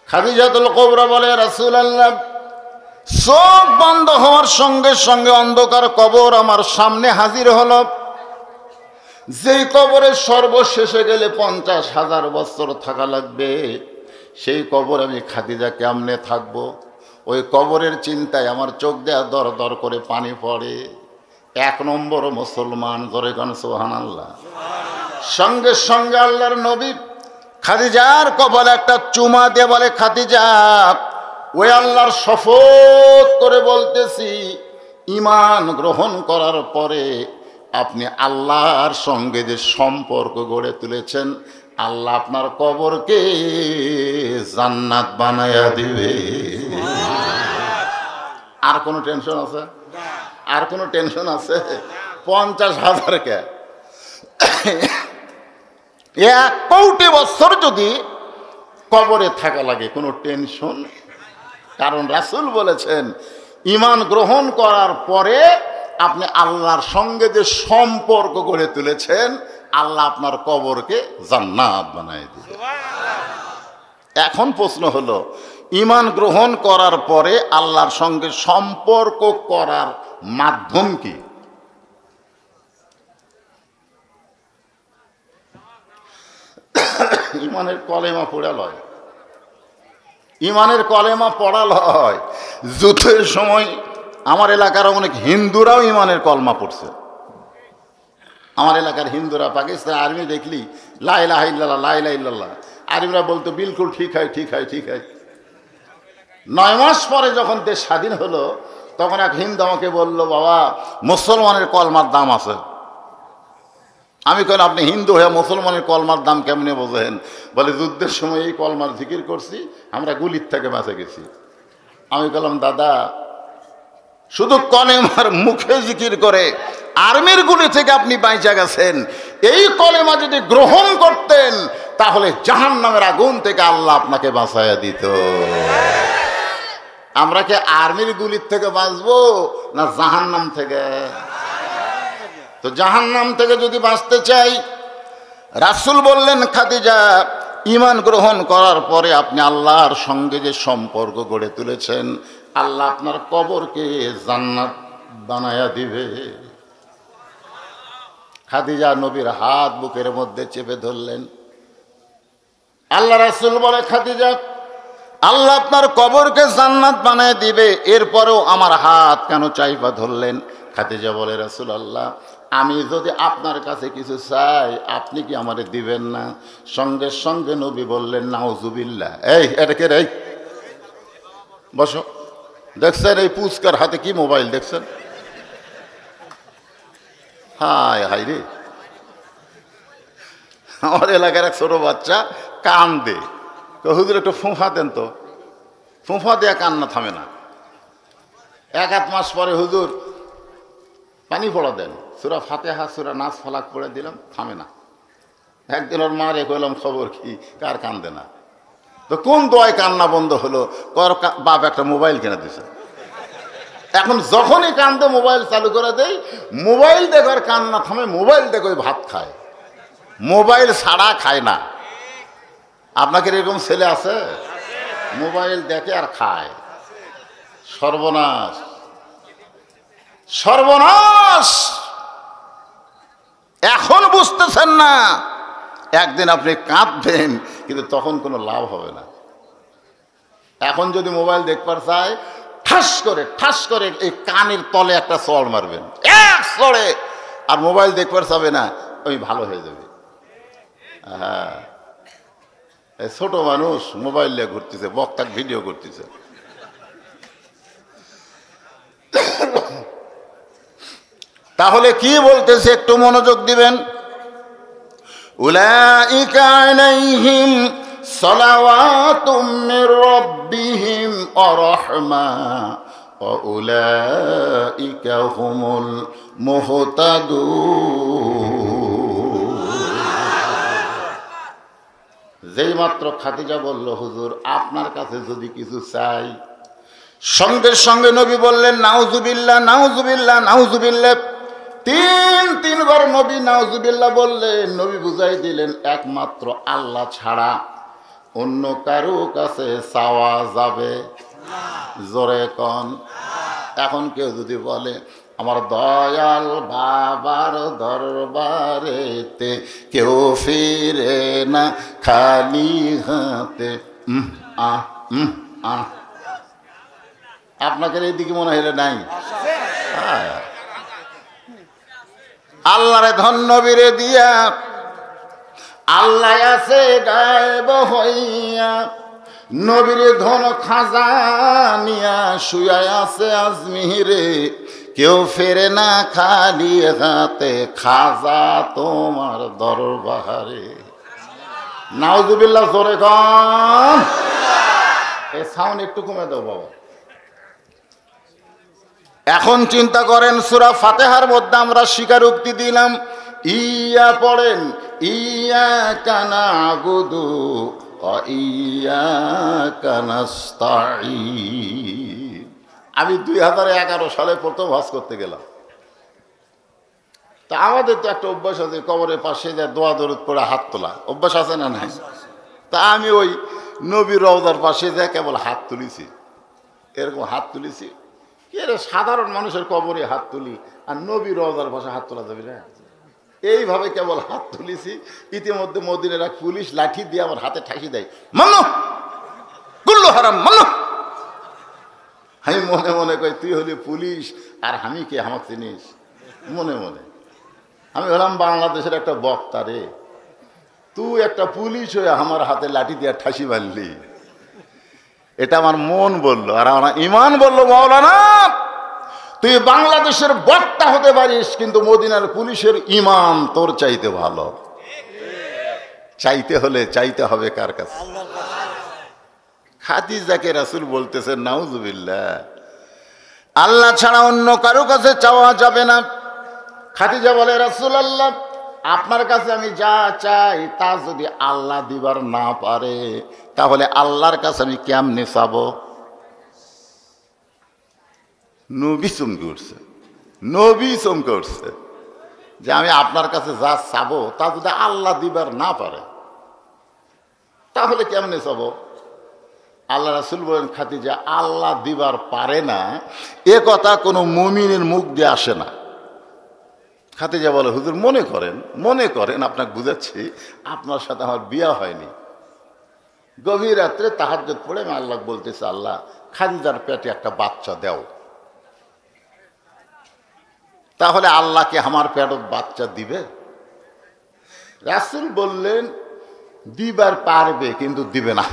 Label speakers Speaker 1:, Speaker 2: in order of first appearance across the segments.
Speaker 1: খাদিজাতুল কুবরা বলে, রাসূলুল্লাহ, চোখ বন্ধ হওয়ার সঙ্গে সঙ্গে অন্ধকার কবর আমার সামনে হাজির হলো। যেই কবরে সর্বশেষে গেলে 50,000 বছর থাকা লাগবে, সেই কবর আমি খাদিজা কেমনে থাকবো? ওই কবরের চিন্তায় আমার চোখ দেয়া দর দর করে পানি পড়ে। 1 নম্বর মুসলমান, জোরে গান সুবহানাল্লাহ। সঙ্গে সঙ্গে আল্লাহর নবী খাদিজার কপালে একটা চুমা দিয়ে বলে, খাদিজা, ওই আল্লাহর শপথ করে বলতেছি, ঈমান গ্রহণ করার পরে আপনি আল্লাহর সঙ্গে যে সম্পর্ক গড়ে তুলেছেন, আল্লাহ আপনার কবরকে জান্নাত বানায়া দিবে। আর কোনো টেনশন আছে? আর কোনো টেনশন আছে? 50,000 কে 1 কোটি বছর যদি কবরে থাকা লাগে, কোনো টেনশন। কারণ রাসূল বলেছেন, ঈমান গ্রহণ করার পরে আপনি আল্লাহর সঙ্গে যে সম্পর্ক গড়ে তুলেছেন, আল্লাহ আপনার কবরকে জান্নাত বানায় দিবে। এখন প্রশ্ন হলো, ঈমান গ্রহণ করার পরে আল্লাহর সঙ্গে সম্পর্ক করার মাধ্যম কি? ঈমানের কলেমা পড়া লয়, ঈমানের কলেমা পড়া লয়। যুদ্ধের সময় আমার এলাকার অনেক হিন্দুরাও ঈমানের কলমা পড়ছে। আমার এলাকার হিন্দুরা পাকিস্তান আর্মি দেখলি লা ইলাহা ইল্লাল্লাহ, লা ইলাহা ইল্লাল্লাহ, আর্মিরা বলতো বিলকুল ঠিক হয়, ঠিক হয়, ঠিক হয়। 9 মাস পরে যখন দেশ স্বাধীন হলো, তখন এক হিন্দু আমাকে বলল, বাবা, মুসলমানের কলমার দাম আছে। আমি কেন, আপনি হিন্দু হয়ে মুসলমানের কলমার দাম কেমনে বোঝেন? বলে, যুদ্ধের সময় এই কলমার জিকির করছি, আমরা গুলির থেকে বাঁচে গেছি। আমি বললাম, দাদা, শুধু কলেমার মুখে জিকির করে আর্মির গুলি থেকে আপনি বাইচা গেছেন। এই কলেমা যদি গ্রহণ করতেন, তাহলে জাহান্নামের আগুন থেকে আল্লাহ আপনাকে বাঁচাইয়া দিত। আমরা কি আর্মির গুলির থেকে বাঁচবো না জাহান্নাম থেকে? তো জাহান্নাম থেকে যদি বাঁচতে চাই, রাসূল বললেন, খাদিজা, ঈমান গ্রহণ করার পরে আপনি আল্লাহর সঙ্গে যে সম্পর্ক গড়ে তুলেছেন, আল্লাহ আপনার কবরকে জান্নাত বানায়া দিবে। খাদিজা নবীর হাত বুকের মধ্যে চেপে ধরলেন। আল্লাহ রাসূল বলে, খাদিজা, আল্লাহ আপনার কবরকে জান্নাত বানায় দিবে, এরপরেও আমার হাত কেন চাইপা ধরলেন? খাদিজা বলে, রাসূলুল্লাহ, আমি যদি আপনার কাছে কিছু চাই, আপনি কি আমারে দিবেন না? সঙ্গে সঙ্গে নবী বললেন, নাউজুবিল্লাহ। এই এটাকে রে, বসো। দেখছেন এই পুচকার হাতে কি মোবাইল দেখছেন? হায় হায় রে, আমার এলাকার এক ছোট বাচ্চা কান্দে, তো হুজুর একটু ফুঁফা দেন তো। ফুঁফা দেয়া কান্না থামে না। 1-1 মাস পরে হুজুর পানি পড়া দেন, সূরা ফাতিহা, সূরা নাস, ফালাক পড়ে দিলাম, থামে না। একদিন ওর মারে কইলাম, খবর কি, কার কান্দে না? তো কোন দোয়ায় কান্না বন্ধ হলো? বাপ একটা মোবাইল কিনে দিছে। এখন যখনই কান্দে মোবাইল চালু করে দেই, মোবাইল দেখে কান্না থামে, মোবাইল দেখে ভাত খায়, মোবাইল ছাড়া খায় না। আপনাকে এরকম ছেলে আছে? মোবাইল দেখে আর খায়। সর্বনাশ, সর্বনাশ। এখন বুঝতেছেন না, একদিন আপনি কাঁদবেন, কিন্তু তখন কোনো লাভ হবে না। এখন যদি মোবাইল দেখবার চায়, ঠাস করে এই কানের তলে একটা চড় মারবেন, এক চড়ে, আর মোবাইল দেখবার চাবে না, ওই ভালো হয়ে যাবে। হ্যাঁ, ছোট মানুষ মোবাইল নিয়ে ঘুরতেছে, বক্তাক ভিডিও করতেছে। তাহলে কি বলতেছে একটু মনোযোগ দিবেন। উলাইকা আলাইহিম সালাওয়াতুম মির রাব্বিহিম ওয়া রাহমা ওয়া উলাইকা হুমুল মুহতাদুন। যেই মাত্র খাদিজা বলল, হুজুর আপনার কাছে যদি কিছু চাই, সঙ্গে সঙ্গে নবী বললেন, নাউজুবিল্লাহ, নাউজুবিল্লাহ, নাউজুবিল্লাহ। 3 বার নবী নাউজুবিল্লাহ বললেন। নবী বুঝাই দিলেন, একমাত্র আল্লাহ ছাড়া অন্য কারো কাছে চাওয়া যাবে? জোরে কন। এখন কেউ যদি বলে আমার দয়াল বাবার দরবারেতে কেউ ফিরে না খালি হাতে, আপনাকে এইদিকে মনে হইলে নাই? আল্লাহরে ধন্য বীরে দিয়া আল্লাহ আছে গায়েব হইয়া, নবীর ধন খাজানিয়া শুয়া আছে আজমিরে, কেউ ফেরে না খালি হাতে খাজা তোমার দরবারে। নাউজুবিল্লাহ, জোরে কম। এই সাউন্ড একটু কমে দাও বাবা। এখন চিন্তা করেন, সূরা ফাতিহার মধ্যে আমরা স্বীকারোক্তি দিলাম, ইয়া পড়েন, ইয়াকা না'বুদু ওয়া ইয়াকা নাস্তাঈন। আমি 2011 সালে প্রথম হজ করতে গেলাম। তা আমাদের তো একটা অভ্যাস আছে, কবরের পাশে যা দোয়া দরুদ পড়ে হাত তোলা অভ্যাস আছে না নাই? তা আমি ওই নবীর রওজার পাশে যা কেবল হাত তুলেছি, এরকম হাত তুলেছি। সাধারণ মানুষের কবরে হাত তুলি, আর নবীর রওজার পাশে হাত তোলা যাবে না? এইভাবে কেবল হাত তুলেছি। ইতিমধ্যে মদিনার এক পুলিশ লাঠি দিয়ে আমার হাতে ঠাসি দেয়, মানো গুল্লো হারাম মানো। আমি মনে মনে কই, তুই হলি পুলিশ আর আমি কে, আমাকে চিনিস? মনে মনে আমি হলাম বাংলাদেশের একটা বক্তা রে, তুই একটা পুলিশ হয়ে আমার হাতে লাঠি দিয়ে ঠাসি মারলি। এটা আমার মন বললো, আর আমার ইমান বললো, মাওলানা তুই বাংলাদেশের বক্তা হতে পারিস, কিন্তু মদিনার পুলিশের ইমান তোর চাইতে ভালো। চাইতে হলে চাইতে হবে কার কাছে? খাদিজাকে রাসূল বলতেছেন, নাউজুবিল্লাহ, আল্লাহ ছাড়া অন্য কারো কাছে চাওয়া যাবে না। খাদিজা বলে, রাসূলুল্লাহ আপনার কাছে আমি যা চাই তা যদি আল্লাহ দিবার না পারে, তাহলে আল্লাহর কাছে আমি কেমনে চাবো? নবী চমকে উঠছে, নবী চমকে উঠছে যে আমি আপনার কাছে যা চাবো তা যদি আল্লাহ দিবার না পারে, তাহলে কেমনে চাবো? আল্লাহ রাসূল বলেন, খাদিজা আল্লাহ দিবার পারে না এ কথা কোনো মুমিনের মুখ দিয়ে আসে না। খাদিজা বলে, হুজুর মনে করেন আপনাকে বুঝাচ্ছি, আপনার সাথে আমার বিয়ে হয়নি। গভীর রাত্রে তাহাজ্জুদ পড়ে আমি আল্লাহ বলতেছি, আল্লাহ খাদিজার পেটে একটা বাচ্চা দাও। তাহলে আল্লাহকে আমার পেটে বাচ্চা দিবে? রাসূল বললেন, দিবার পারবে কিন্তু দিবে না,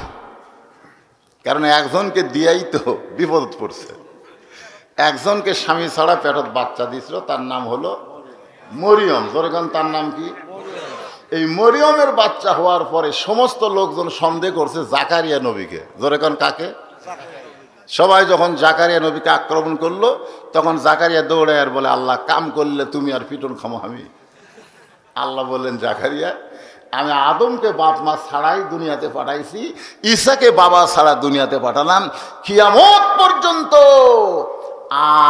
Speaker 1: কারণ একজনকে দিয়াই তো বিপদ পড়ছে। একজনকে স্বামী ছাড়া পেটত বাচ্চা দিয়েছিল, তার নাম হলো মরিয়ম। যখন তার নাম কি? এই মরিয়মের বাচ্চা হওয়ার পরে সমস্ত লোকজন সন্দেহ করছে জাকারিয়া নবীকে। যখন কাকে? সবাই যখন জাকারিয়া নবীকে আক্রমণ করলো, তখন জাকারিয়া দৌড়ে আর বলে, আল্লাহ কাম করলে তুমি আর পিটন খামো আমি। আল্লাহ বললেন, জাকারিয়া আমি আদমকে বাপ মা ছাড়াই দুনিয়াতে পাঠাইছি, ঈসাকে বাবা ছাড়া দুনিয়াতে পাঠালাম, কিয়ামত পর্যন্ত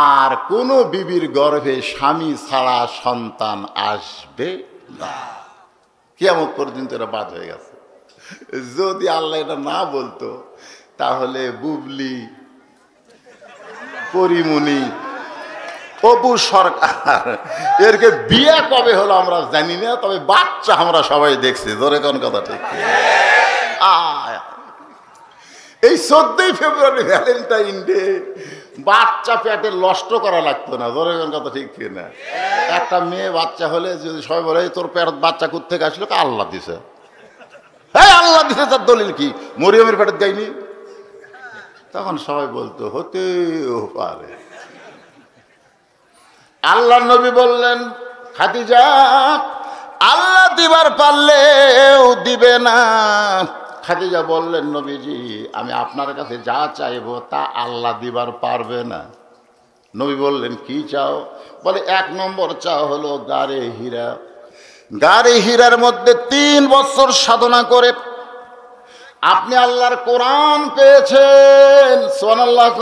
Speaker 1: আর কোন বিবির গর্ভে স্বামী ছাড়া সন্তান আসবে না। কিয়ামত পর্যন্ত এটা বাদ হয়ে গেছে। যদি আল্লাহ এটা না বলতো, তাহলে বুবলি, পরিমণি, অপু সরকার এরকে বিয়ে কবে হলো আমরা জানি না, তবে বাচ্চা আমরা সবাই দেখছি। ধরে কোন কথা ঠিক? এই 14ই ফেব্রুয়ারি ভ্যালেন্টাইন ডে বাচ্চা পেটে নষ্ট করা লাগতো না। ধরে কোন কথা ঠিক না? একটা মেয়ে বাচ্চা হলে যদি সবাই বলে, তোর পেট বাচ্চা কোত্থেকে আসলো? আল্লাহ দিছে। হ্যাঁ আল্লাহ দিছে, তার দলিল কি? মরিয়মের পেটে দেয়নি? তখন সবাই বলতো হতেও পারে। আল্লাহ নবী বললেন, খাদিজা আল্লাহ দিবার পারলেও দিবে না। খাদিজা বললেন, নবীজি আমি আপনার কাছে যা চাইবো তা আল্লাহ দিবার পারবে না। নবী বললেন, কি চাও? বলে, 1 নম্বর চাও হলো গারে হীরা। গারে হীরার মধ্যে 3 বছর সাধনা করে আপনি আল্লাহর কোরআন পেয়েছেন। সুবহানাল্লাহ।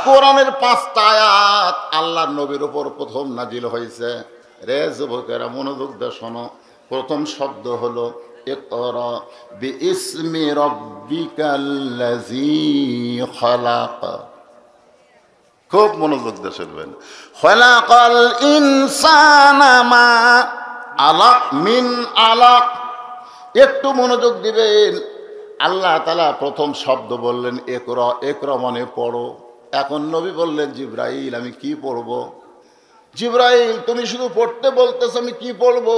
Speaker 1: কোরআনের 5টা আয়াত আল্লাহর নবীর উপর প্রথম নাজিল হয়েছে। রে যুবকেরা মনোযোগ দিয়ে শোনো। প্রথম শব্দ হলো ইকরা বিইসমি রাব্বিকাল্লাযী খালাক। খুব মনোযোগ দিয়ে শুনবেন। খালাকাল ইনসানা মা আলাক মিন আলাক। একটু মনোযোগ দিবেন। আল্লাহ তাআলা প্রথম শব্দ বললেন ইকরা, ইকরা মানে পড়ো। এখন নবী বললেন জিবরাইল আমি কি পড়ব? জিবরাইল তুমি শুধু পড়তে বলতেছ, আমি কি পড়ব?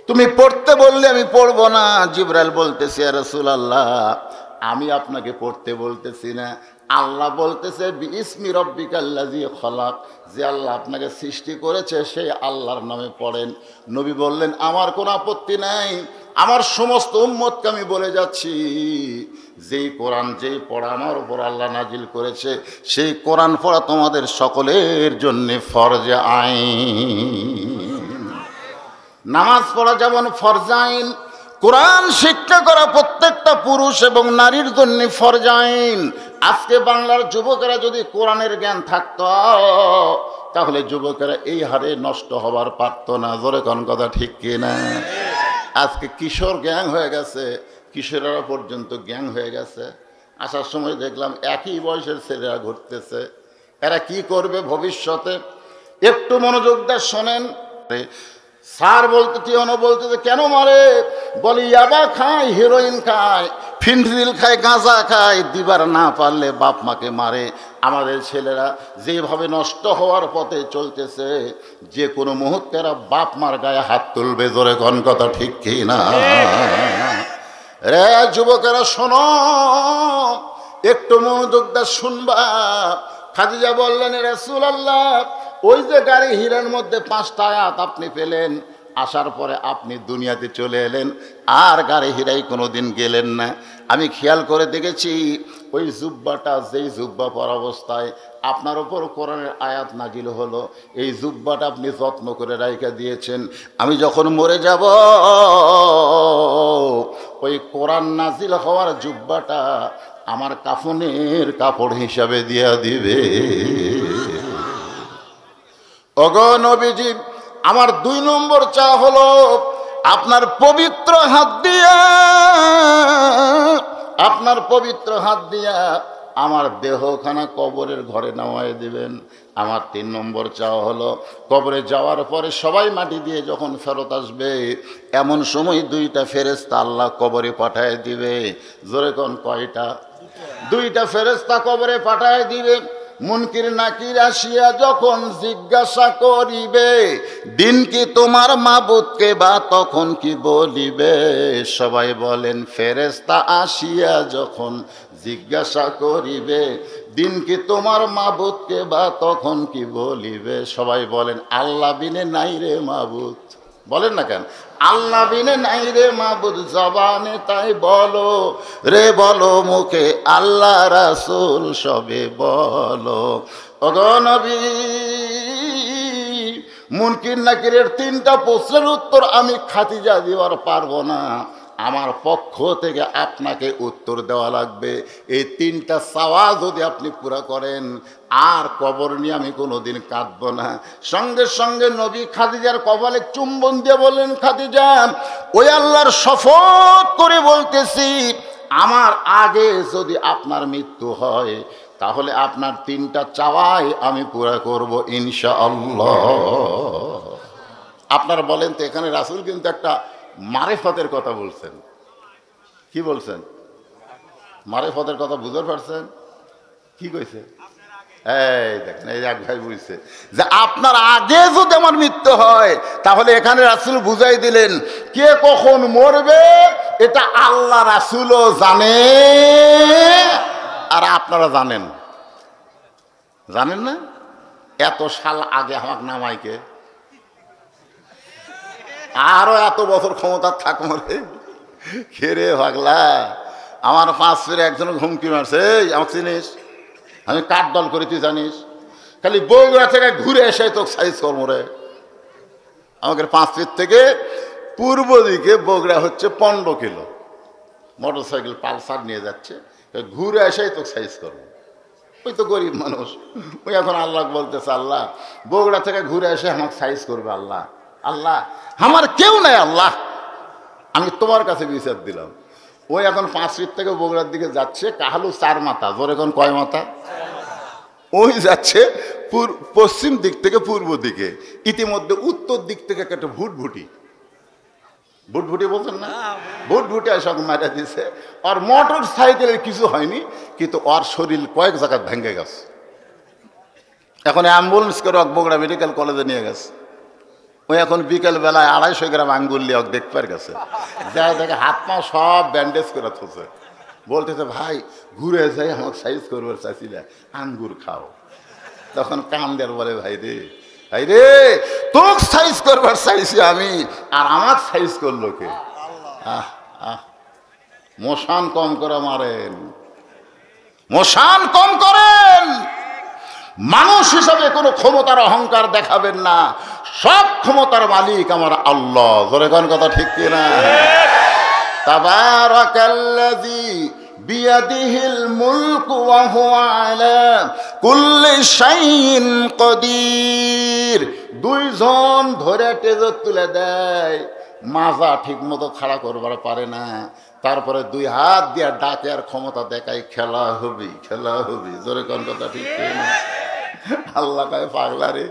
Speaker 1: তুমি পড়তে বললে আমি পড়ব না। জিবরাইল বলতেছে ইয়া রাসূলুল্লাহ আমি আপনাকে পড়তে বলতেছি না, আল্লাহ বলতেছে বিইসমি রাব্বিকাল্লাযী খালাক, যে আল্লাহ আপনাকে সৃষ্টি করেছে সেই আল্লাহর নামে পড়েন। নবী বললেন আমার কোনো আপত্তি নাই, আমার সমস্ত উম্মতকে আমি বলে যাচ্ছি যেই কোরআন যেই পড়া আমার উপর আল্লাহ নাজিল করেছে সেই কোরআন পড়া তোমাদের সকলের জন্য ফরজে আইন। নামাজ পড়া যেমন ফরজ আইন, কোরআন শিক্ষা করা প্রত্যেকটা পুরুষ এবং নারীর জন্য ফরজ আইন। আজকে বাংলার যুবকেরা যদি কোরআনের জ্ঞান থাকতো তাহলে যুবকেরা এই হারে নষ্ট হবার পারতো না। জোরে কোন কথা ঠিক কিনা? আজকে কিশোর গ্যাং হয়ে গেছে, কিশোরেরা পর্যন্ত গ্যাং হয়ে গেছে। আসার সময় দেখলাম একই বয়সের ছেলেরা ঘুরতেছে। এরা কি করবে ভবিষ্যতে? একটু মনোযোগ দিয়ে শোনেন। স্যার বলতে টিয়নো বলতেছে কেন মারে? বলি ইয়াবা খায়, হিরোইন খায়, ফিনফিল খায়, গাঁজা খায়, দিবার না পারলে বাপ মাকে মারে। আমাদের ছেলেরা যেভাবে নষ্ট হওয়ার পথে চলতেছে যে কোনো মুহূর্তে এরা বাপ মার গায়ে হাত তুলবে। জোরে কোন কথা ঠিক কি না? রে যুবকেরা শোনো, একটু মনোযোগ দিয়ে শুনবা। খাদিজা বললেন রাসূলুল্লাহ ওই যে গাড়ি হীরার মধ্যে 5টা আয়াত আপনি পেলেন, আসার পরে আপনি দুনিয়াতে চলে এলেন, আর গাড়ি হীরাই কোনোদিন গেলেন না। আমি খেয়াল করে দেখেছি ওই জুব্বাটা, যেই জুব্বা পরা অবস্থায় আপনার ওপর কোরআনের আয়াত নাজিল হলো, এই জুব্বাটা আপনি যত্ন করে রাইখা দিয়েছেন। আমি যখন মরে যাব ওই কোরআন নাজিল হওয়ার জুব্বাটা আমার কাফনের কাপড় হিসাবে দিয়া দিবে। ওগো নবীজি, আমার 2 নম্বর চা হলো আপনার পবিত্র হাত দিয়া, আপনার পবিত্র হাত দিয়া আমার দেহখানা কবরের ঘরে নামায় দিবেন। আমার 3 নম্বর চাওয়া হলো কবরে যাওয়ার পরে সবাই মাটি দিয়ে যখন ফেরত আসবে এমন সময় 2টা ফেরেশতা আল্লাহ কবরে পাঠায় দিবে। জোরে কোন কয়টা? 2টা ফেরেশতা কবরে পাঠায় দিবে। মুনকির নাকির আসিয়া যখন জিজ্ঞাসা করিবে দিন কি তোমার মাবুদকে, বা তখন কি বলিবে? সবাই বলেন ফেরেশতা আসিয়া যখন জিজ্ঞাসা করিবে দিন কি তোমার মাবুদকে, বা তখন কি বলিবে? সবাই বলেন আল্লাহ বিনে নাই রে মাবুদ। বলেন না কেন? আল্লাহ বিনে নাই রে মাবুদ, জবানে তাই বলো রে, বলো মুখে আল্লাহ রাসূল সবে বলো। ওগো নবী, মুনকির নাকিরের 3টা প্রশ্নের উত্তর আমি খাদিজা দিবার পারবো না, আমার পক্ষ থেকে আপনাকে উত্তর দেওয়া লাগবে। এই 3টা চাওয়া যদি আপনি পুরা করেন আর কবর নিয়ে আমি কোনোদিন কাঁদব না। সঙ্গে সঙ্গে নবী খাদিজার কপালে চুম্বন দিয়ে বললেন খাদিজা ওই আল্লাহর শপথ করে বলতেছি আমার আগে যদি আপনার মৃত্যু হয় তাহলে আপনার 3টা চাওয়াই আমি পুরা করব ইনশাআল্লাহ। আপনারা বলেন তো এখানে রাসূল কিন্তু একটা মারেফতের কথা বলছেন। কি বলছেন? মারেফতের কথা বুঝতে পারছেন? কি কইছে? এই দেখেন, এই এক ভাই বুঝছে যে আপনার আগে যদি আমার মৃত্যু হয় তাহলে এখানে রাসূল বুঝাই দিলেন কে কখন মরবে এটা আল্লাহ রাসূলও জানে আর আপনারা জানেন। জানেন না? এত সাল আগে আমাকে নামাইকে আরো এত বছর ক্ষমতা থাক মরে খেরে ভাগলা। আমার 5 ফিরে একজন ঘুমকি মারছে, আমাকে চিনিস? আমি কাঠ দল করি তুই জানিস? খালি বগুড়া থেকে ঘুরে এসে তো সাইজ কর্মরে। আমাকে 5 ফিট থেকে পূর্ব দিকে বগুড়া হচ্ছে 15 কিলো, মোটরসাইকেল পালসার নিয়ে যাচ্ছে, ঘুরে এসেই তো সাইজ করবো। ওই তো গরিব মানুষ, ওই এখন আল্লাহ বলতেছে আল্লাহ বগুড়া থেকে ঘুরে এসে আমাকে সাইজ করবে। আল্লাহ আল্লাহ আমার কেউ নাই, আল্লাহ আমি তোমার কাছে বিচার দিলাম। ওই এখন 5 ফিট থেকে বগুড়ার দিকে যাচ্ছে, কাহালু 4 মাথা, জোরে এখন কয় মাথা? ওই যাচ্ছে পশ্চিম দিক থেকে পূর্ব দিকে, ইতিমধ্যে উত্তর দিক থেকে একটা ভুটভুটি বলছেন না, ভুটভুটি সব মারা দিছে। আর মোটর সাইকেলের কিছু হয়নি, কিন্তু ওর শরীর কয়েক জায়গায় ভেঙে গেছে। এখন অ্যাম্বুলেন্স করে বগুড়া মেডিকেল কলেজে নিয়ে গেছে। ওই এখন বিকেল বেলায় 250 গ্রাম আঙ্গুর লিয়ে দেখতে গেছে, যাই দেখে হাত পা সব ব্যান্ডেজ করে থুছে। বলতেছে ভাই ঘুরে যাই, আমাকে সাইজ করবার চাইছিলে, আঙ্গুর খাও। তখন কান্দের বলে ভাই রে তোকে সাইজ করবার চাইছি আমি, আর আমার সাইজ করলো কে? মশান কম করে মারেন, মশান কম করেন। মানুষ হিসাবে কোনো ক্ষমতার অহংকার দেখাবেন না, সব ক্ষমতার মালিক আমার আল্লাহ। জোরে কোন কথা ঠিক কিনা? তাবারাকাল্লাযী বিয়াদিহিল মুলকু ওয়া হুয়া আলা কুল্লি শাইইন কাদির। দুইজন ধরে টেজত তুলে দেয়, মাজা ঠিক মতো খাড়া করবার পারে না, তারপরে 2 হাত দিয়ে ডাকে আর ক্ষমতা দেখায়, খেলা হবি। জোরে কোন কথা ঠিক কিনা? আল্লাহ কয় পাগলা রে,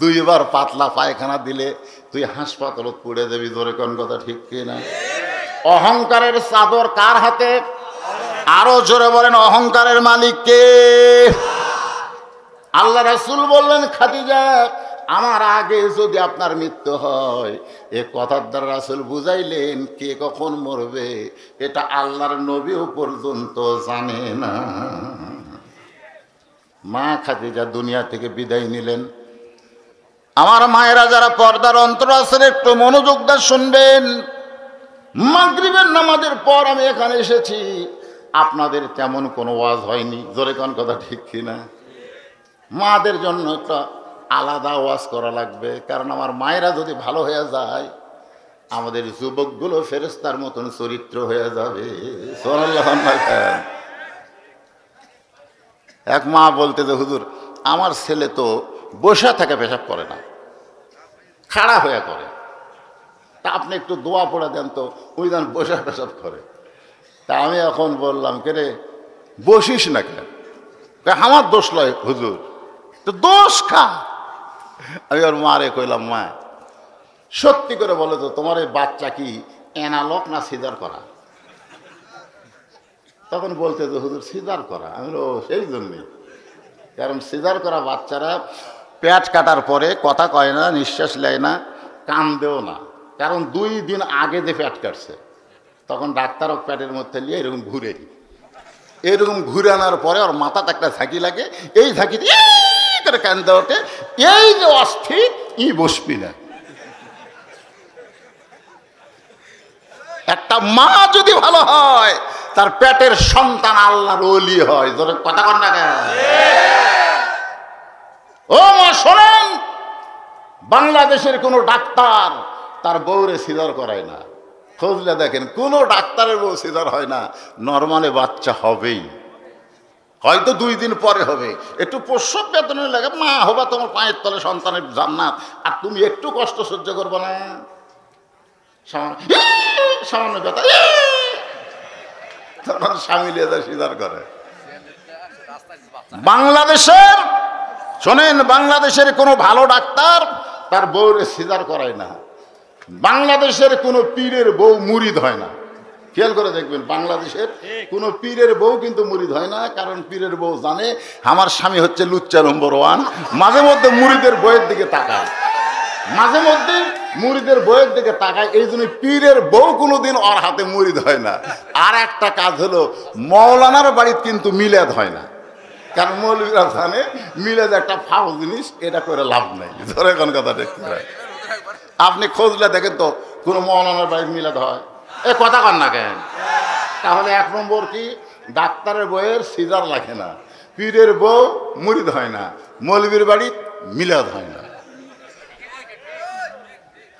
Speaker 1: 2 বার পাতলা পায়খানা দিলে তুই হাসপাতালত পড়ে যাবি। জোরে কোন কথা ঠিক কিনা? অহংকারের চাদর কার হাতে? আরো জোরে বলেন, অহংকারের মালিক কে? আল্লাহ রাসূল বললেন, খাদিজা আমার আগে যদি আপনার মৃত্যু হয়, এ কথার দ্বারা রাসূল বুঝাইলেন কে কখন মরবে এটা আল্লাহর নবীও পর্যন্ত জানে না। মা খাদিজা দুনিয়া থেকে বিদায় নিলেন। আমার মায়েরা যারা পর্দার অন্তর আছেন, একটু মনোযোগ দিয়ে শুনবেন। মাগরিবের নামাজের পর আমি এখানে এসেছি, আপনাদের তেমন কোনো ওয়াজ হয়নি। জোরে কোন কথা ঠিক কিনা? মাদের জন্য একটা আলাদা ওয়াজ করা লাগবে, কারণ আমার মায়েরা যদি ভালো হয়ে যায়, আমাদের যুবকগুলো ফেরেশতার মতন চরিত্র হয়ে যাবে। সুবহানাল্লাহ। এক মা বলতে যে হুজুর আমার ছেলে তো বসে থাকে, পেশাব করে না, খাড়া হয়ে করে, তা আপনি একটু দোয়া পড়ে দেন তো, ওই দিন বসে পেশাব করে। তা আমি এখন বললাম, কে রে বসিস না কেন? আমার দোষ লয় হুজুর, তো দোষ খা। আমি ওর মারে কইলাম, মা সত্যি করে বলো তো, তোমার এই বাচ্চা কি এনালক না সিজার করা? তখন বলতে যে হুজুর সিজার করা। আমি বলি, ও সেই জন্যই, কারণ সিজার করা বাচ্চারা পেট কাটার পরে কথা কয় না, নিঃশ্বাস নেয় না, কান্দেও না, কারণ 2 দিন আগে যে পেট কাটছে, তখন ডাক্তারও পেটের মধ্যে নিয়ে এরকম ঘুরে আনার পরে ওর মাথাতে একটা ঝাঁকি লাগে, এই ঝাঁকিতে করে কান্দে ওঠে, এই যে অস্থির বসবি না। একটা মা যদি ভালো হয়, তার পেটের সন্তান আল্লাহর ওলি হয়। ধরে কথা কন না কেন? ও মা শোনেন, বাংলাদেশের কোনো ডাক্তার তার বউরে সিজার করায় না। খুঁজলে দেখেন কোনো ডাক্তারের বউ সিজার হয় না, নরমালে বাচ্চা হবেই, হয়তো 2 দিন পরে হবে। একটু প্রসব বেদনা লাগে, মা হবা, তোমার পায়ের তলে সন্তানের জান্নাত, আর তুমি একটু কষ্ট সহ্য করবো না? সামান্য কথা তখন স্বামী লেজা সিজার করে। বাংলাদেশের শোনেন, বাংলাদেশের কোনো ভালো ডাক্তার তার বউরে সিজার করায় না। বাংলাদেশের কোনো পীরের বউ মুরিদ হয় না। খেয়াল করে দেখবেন, বাংলাদেশের কোনো পীরের বউ কিন্তু মুরিদ হয় না, কারণ পীরের বউ জানে আমার স্বামী হচ্ছে লুচ্চা নম্বর 1। মাঝে মধ্যে মুরিদের বইয়ের দিকে তাকায়, এই জন্য পীরের বউ কোনোদিন ওর হাতে মুরিদ হয় না। আর একটা কাজ হলো, মৌলানার বাড়িতে কিন্তু মিলাদ হয় না, কারণ মৌলবীরা জানে মিলাদ একটা ফাও জিনিস, এটা করে লাভ নাই। ধরে কোন কথা দেখতে হয়, আপনি খোঁজলে দেখেন তো কোনো মৌলানার বাড়িতে মিলাদ হয়? এ কথা কন না কেন? তাহলে 1 নম্বর কি, ডাক্তারের বউয়ের সিজার লাগে না, পীরের বউ মুরিদ হয় না, মৌলবীর বাড়ি মিলাদ হয় না।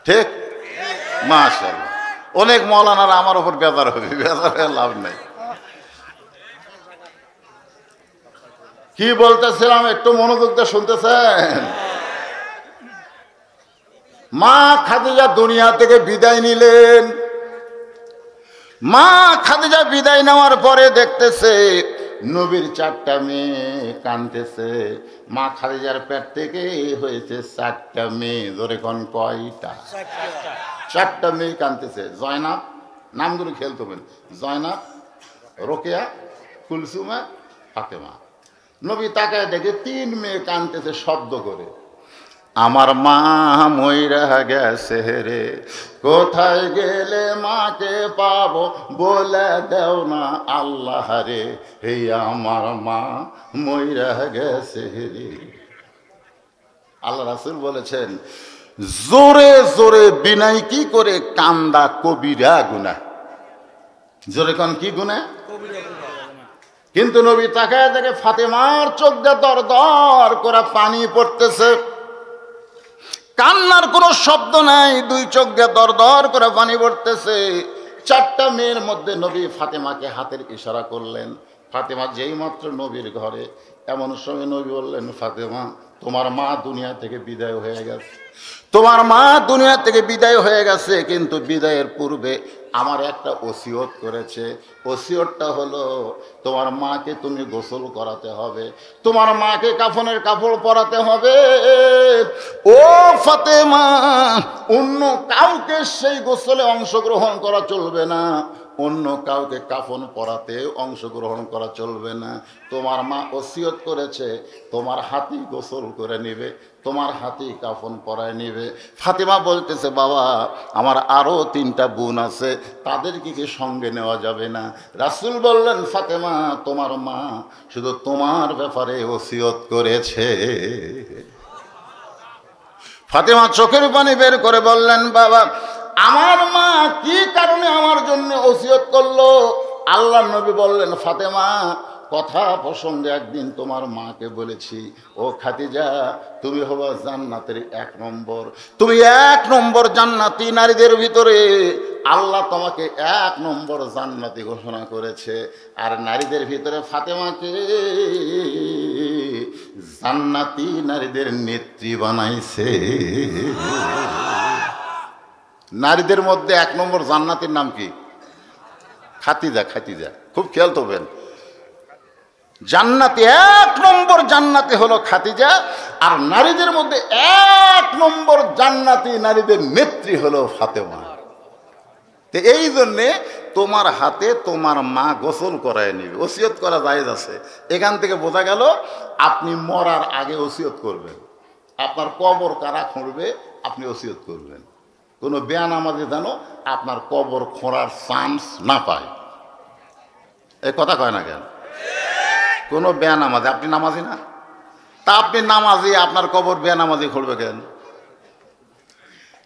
Speaker 1: ঠিক? মাশাআল্লাহ। অনেক মৌলানারা আমার ওপর বেজার হবে, বেজার হয়ে লাভ নাই। কি বলতেছিলাম একটু মনোযোগ দিয়ে শুনতেছেন? মা খাদিজা দুনিয়া থেকে বিদায় নিলেন। মা খাদিজা বিদায় নেওয়ার পরে দেখতেছে নবীর 4টা মেয়ে কাঁদতেছে। মা খাদিজার পেট থেকে হয়েছে 4টা মেয়ে। ধরে কোন কয়টা? 4টা মেয়ে কাঁদতেছে। জয়নাব, নামগুলো খেয়াল করবেন, জয়নাব, রোকেয়া, কুলসুমা, ফাতেমা। নবী তাকায় দেখে 3 মেয়ে কাঁদতেছে শব্দ করে, আমার মা মইরা গেছে রে, কোথায় গেলে মাকে পাবো বলে দেও না আল্লাহ রে, হে আমার মা মইরা গেছে রে। আল্লাহ রাসূল বলেছেন, জোরে জোরে বিনাই কি করে কান্দা কবিরা গুনাহ। জোরে কোন কি গুনাহ? কিন্তু নবী তাকায় দেখে ফাতেমার চোখ দিয়ে দর দর করে পানি পড়তেছে, কান্নার কোনো শব্দ নাই, 2 চোখ দিয়ে দর দর করে পানি পড়তেছে। 4টা মেয়ের মধ্যে নবী ফাতেমাকে হাতের ইশারা করলেন। ফাতেমা যেই মাত্র নবীর ঘরে, এমন সময় নবী বললেন, ফাতেমা তোমার মা দুনিয়া থেকে বিদায় হয়ে গেছে, তোমার মা দুনিয়া থেকে বিদায় হয়ে গেছে, কিন্তু বিদায়ের পূর্বে আমার একটা ওসিয়ত করেছে। ওসিয়তটা হলো তোমার মাকে তুমি গোসল করাতে হবে, তোমার মাকে কাফনের কাপড় পরাতে হবে। ও ফাতেমা, অন্য কাউকে সেই গোসলে অংশগ্রহণ করা চলবে না, অন্য কাউকে কাফন পরাতে অংশগ্রহণ করা চলবে না। তোমার মা ওসিয়ত করেছে তোমার হাতেই গোসল করে নিবে, তোমার হাতেই কাফন পরায় নিবে। ফাতেমা বলতেছে, বাবা আমার আরো 3টা বোন আছে, তাদেরকে কি সঙ্গে নেওয়া যাবে না? রাসূল বললেন, ফাতেমা তোমার মা শুধু তোমার ব্যাপারে ওসিয়ত করেছে। ফাতেমা চোখের পানি বের করে বললেন, বাবা আমার মা কি কারণে আমার জন্য ওসিয়ত করলো? আল্লাহর নবী বললেন, ফাতেমা কথা প্রসঙ্গে একদিন তোমার মাকে বলেছি, ও খাদিজা তুমি হবা জান্নাতের 1 নম্বর, তুমি 1 নম্বর জান্নাতি নারীদের ভিতরে। আল্লাহ তোমাকে 1 নম্বর জান্নাতি ঘোষণা করেছে, আর নারীদের ভিতরে ফাতেমাকে জান্নাতি নারীদের নেত্রী বানাইছে। নারীদের মধ্যে 1 নম্বর জান্নাতির নাম কি? খাদিজা। খাদিজা খুব খেয়াল করবেন, জান্নাতি 1 নম্বর জান্নাতি হলো খাদিজা, আর নারীদের মধ্যে 1 নম্বর জান্নাতি নারীদের নেত্রী হলো ফাতেমা। তো এই জন্যে তোমার হাতে তোমার মা গোসল করায় নিবে। ওসিয়ত করা জায়েজ আছে। এখান থেকে বোঝা গেল আপনি মরার আগে ওসিয়ত করবেন, আপনার কবর কারা খুঁড়বে আপনি ওসিয়ত করবেন। কোনো বেয়ানামাজি যেন আপনার কবর খোঁড়ার চান্স না পায়। এই কথা কয় না কেন? কোনো বেয়ানামাজি, আপনি নামাজি না, তা আপনি নামাজি, আপনার কবর বেয়ানামাজি খুঁড়বে কেন?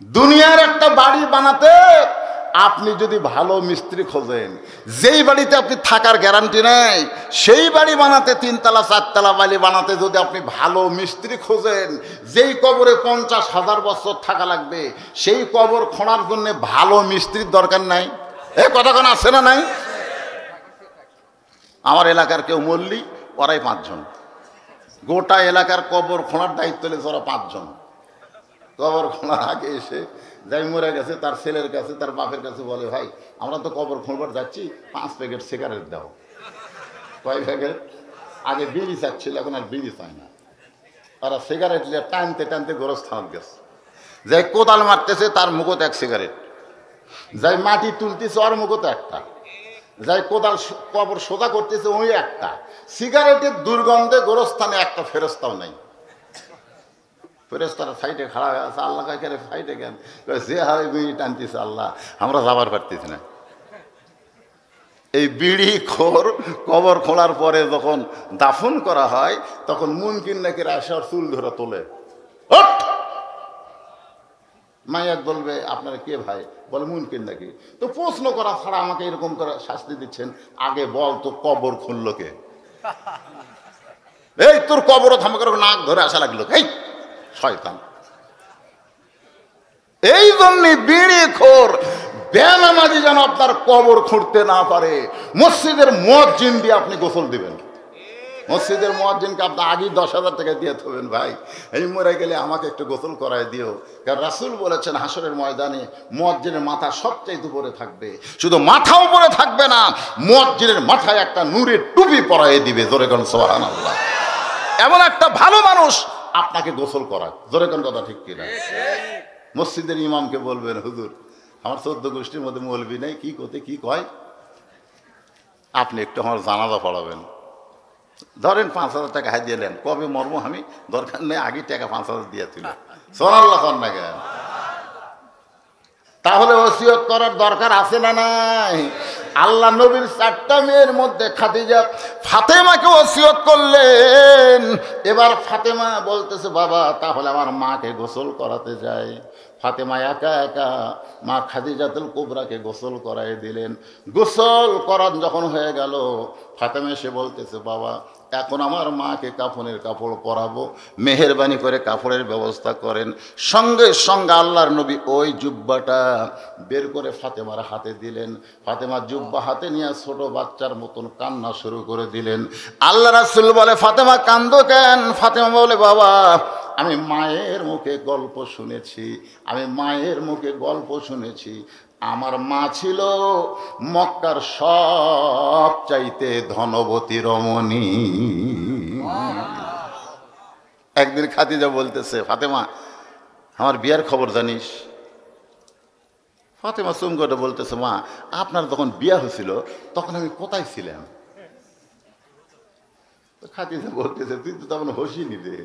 Speaker 1: দুনিয়ার একটা বাড়ি বানাতে আপনি যদি ভালো মিস্ত্রি খোঁজেন, যেই বাড়িতে আপনি থাকার গ্যারান্টি নেই, সেই বাড়ি বানাতে 3 তলা 4 তলা বাড়ি বানাতে যদি আপনি ভালো মিস্ত্রি খোঁজেন, যেই কবরে 50,000 বছর থাকা লাগবে, সেই কবর খোঁড়ার জন্য ভালো মিস্ত্রির দরকার নাই। এ কথা কোন আছে না নাই? আমার এলাকার কেউ মরলি ওরাই 5 জন, গোটা এলাকার কবর খোঁড়ার দায়িত্ব নিয়েছে ওরা 5 জন। কবর খোঁড়ার আগে এসে যাই মরে গেছে তার ছেলের কাছে তার বাপের কাছে বলে, ভাই আমরা তো কবর খোঁড়বার যাচ্ছি, 5 প্যাকেট সিগারেট দাও। কয় প্যাকেট? আগে বিড়ি চাচ্ছিল, এখন আর বিড়ি চায় না। তারা সিগারেট নিয়ে টানতে টানতে গোরস্থান গেছে। যাই কোদাল মারতেছে তার মুখত 1 সিগারেট, যাই মাটি তুলতেছে ওর মুখত 1টা, যাই কোদাল কবর সোজা করতেছে ওই 1টা। সিগারেটের দুর্গন্ধে গোরস্থানে একটা ফেরস্তাও নাই। ফেরেশতারা সাইডে খাড়া হয়ে আছে, আল্লাহ কাকে সাইডে কেন? যে হারে বিড়ি টানতেছে আল্লাহ, আমরা যাবার পারতেছি না। এই বিড়ি খোর কবর খোঁড়ার পরে যখন দাফন করা হয়, তখন মুনকিন নাকি আসার চুল ধরে তোলে। মাইয়াক বলবে, আপনারা কে ভাই? বলে মুনকিন নাকি। তো প্রশ্ন করা ছাড়া আমাকে এরকম করে শাস্তি দিচ্ছেন, আগে বল তো কবর খুললো কে? এই তোর কবরও থামা করে নাক ধরে আসা লাগলো, এই শয়তান। এই জন্য বিড়ি খোর বেনামাজি যেন আপনার কবর খুঁড়তে না পারে, মসজিদের মুয়াজ্জিন দিয়ে আপনি গোসল দিবেন। মসজিদের মুয়াজ্জিনকে আপনি আগেই 10,000 টাকা দিয়ে থবেন, ভাই এই মরে গেলে আমাকে একটু গোসল করায় দিও। কারণ রাসূল বলেছেন হাসরের ময়দানে মুয়াজ্জিনের মাথা সবচেয়ে উপরে থাকবে, শুধু মাথা উপরে থাকবে না, মুয়াজ্জিনের মাথায় একটা নূরের টুপি পরায় দিবে। জোরে কোন সুবহানাল্লাহ। এমন একটা ভালো মানুষ আপনাকে গোসল করায়। জোরে কোন কথা ঠিক কিনা? মসজিদের ইমামকে বলবেন, হুজুর আমার 14 গোষ্ঠীর মধ্যে মৌলবি নেই, কি করতে কি কয়, আপনি একটু আমার জানাজা পড়াবেন। ধরেন 5,000 টাকা হাই দিলেন, কবে মর্ম আমি দরকার নেই, আগে টাকা 5,000 দিয়েছিল। সুবহানাল্লাহ না কেন? তাহলে ওসিয়ত করার দরকার আছে না নাই? আল্লাহ নবীর 4টা মেয়ের মধ্যে খাদিজা ফাতেমাকে ওসিয়ত করলেন। এবার ফাতেমা বলতেছে, বাবা তাহলে আমার মাকে গোসল করাতে যাই। ফাতেমা একা একা মা খাদিজাতুল কুবরাকে গোসল করাই দিলেন। গোসল করান যখন হয়ে গেল, ফাতেমা এসে বলতেছে, বাবা এখন আমার মাকে কাফনের কাপড় পরাবো, মেহেরবানি করে কাপড়ের ব্যবস্থা করেন। সঙ্গে সঙ্গে আল্লাহর নবী ওই জুব্বাটা বের করে ফাতেমার হাতে দিলেন। ফাতেমা জুব্বা হাতে নিয়ে ছোট বাচ্চার মতন কান্না শুরু করে দিলেন। আল্লাহ রাসূল বলে, ফাতেমা কান্দো কেন? ফাতেমা বলে, বাবা আমি মায়ের মুখে গল্প শুনেছি, আমি মায়ের মুখে গল্প শুনেছি, আমার মা ছিল মক্কার সব চাইতে ধনবতী রমণী। একদিন খাদিজা বলতেছে, ফাতেমা আমার বিয়ার খবর জানিস? ফাতেমা চুমকোটা বলতেছে, মা আপনার যখন বিয়া হয়েছিল তখন আমি কোথায় ছিলাম? খাদিজা বলতেছে, তুই তো তখন হোসিনি রে।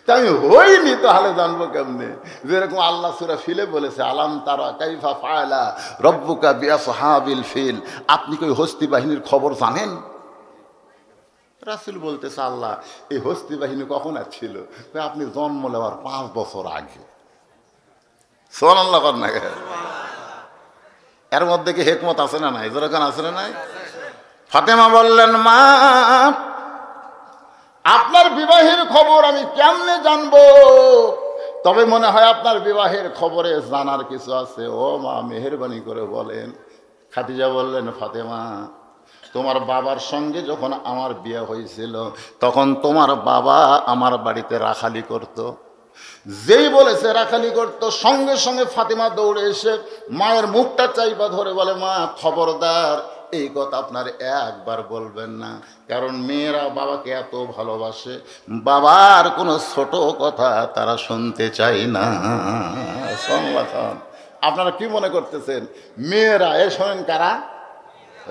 Speaker 1: তা আমি হইনি, তাহলে জানবো কেমনে? যেরকম আল্লাহ সূরা ফিলে বলেছে, আলাম তারা কাইফা ফাআলা রব্বুকা বিআসহাবিল ফিল, আপনি কি হস্তি বাহিনীর খবর জানেন? রাসূল বলতেছে, আল্লাহ এই হস্তি বাহিনী কখন আসছিল? আপনি জন্ম নেওয়ার 5 বছর আগে। সুবহানাল্লাহ কর না? এর মধ্যে কি হিকমত আছে না নাই? যেরকম আছে না নাই? ফাতেমা বললেন, মা আপনার বিবাহের খবর আমি কেমনে জানবো? তবে মনে হয় আপনার বিবাহের খবরে জানার কিছু আছে। ও মা মেহেরবানি করে বলেন। খাদিজা বললেন, ফাতেমা তোমার বাবার সঙ্গে যখন আমার বিয়ে হয়েছিল তখন তোমার বাবা আমার বাড়িতে রাখালি করত। যেই বলেছে রাখালি করত, সঙ্গে সঙ্গে ফাতেমা দৌড়ে এসে মায়ের মুখটা চাইবা ধরে বলে, মা খবরদার এই কথা আপনার একবার বলবেন না, কারণ মেয়েরা বাবাকে এত ভালোবাসে, বাবার কোনো ছোট কথা তারা শুনতে চায় না। আপনারা কি মনে করতেছেন মেয়েরা? এ শোনেন কারা?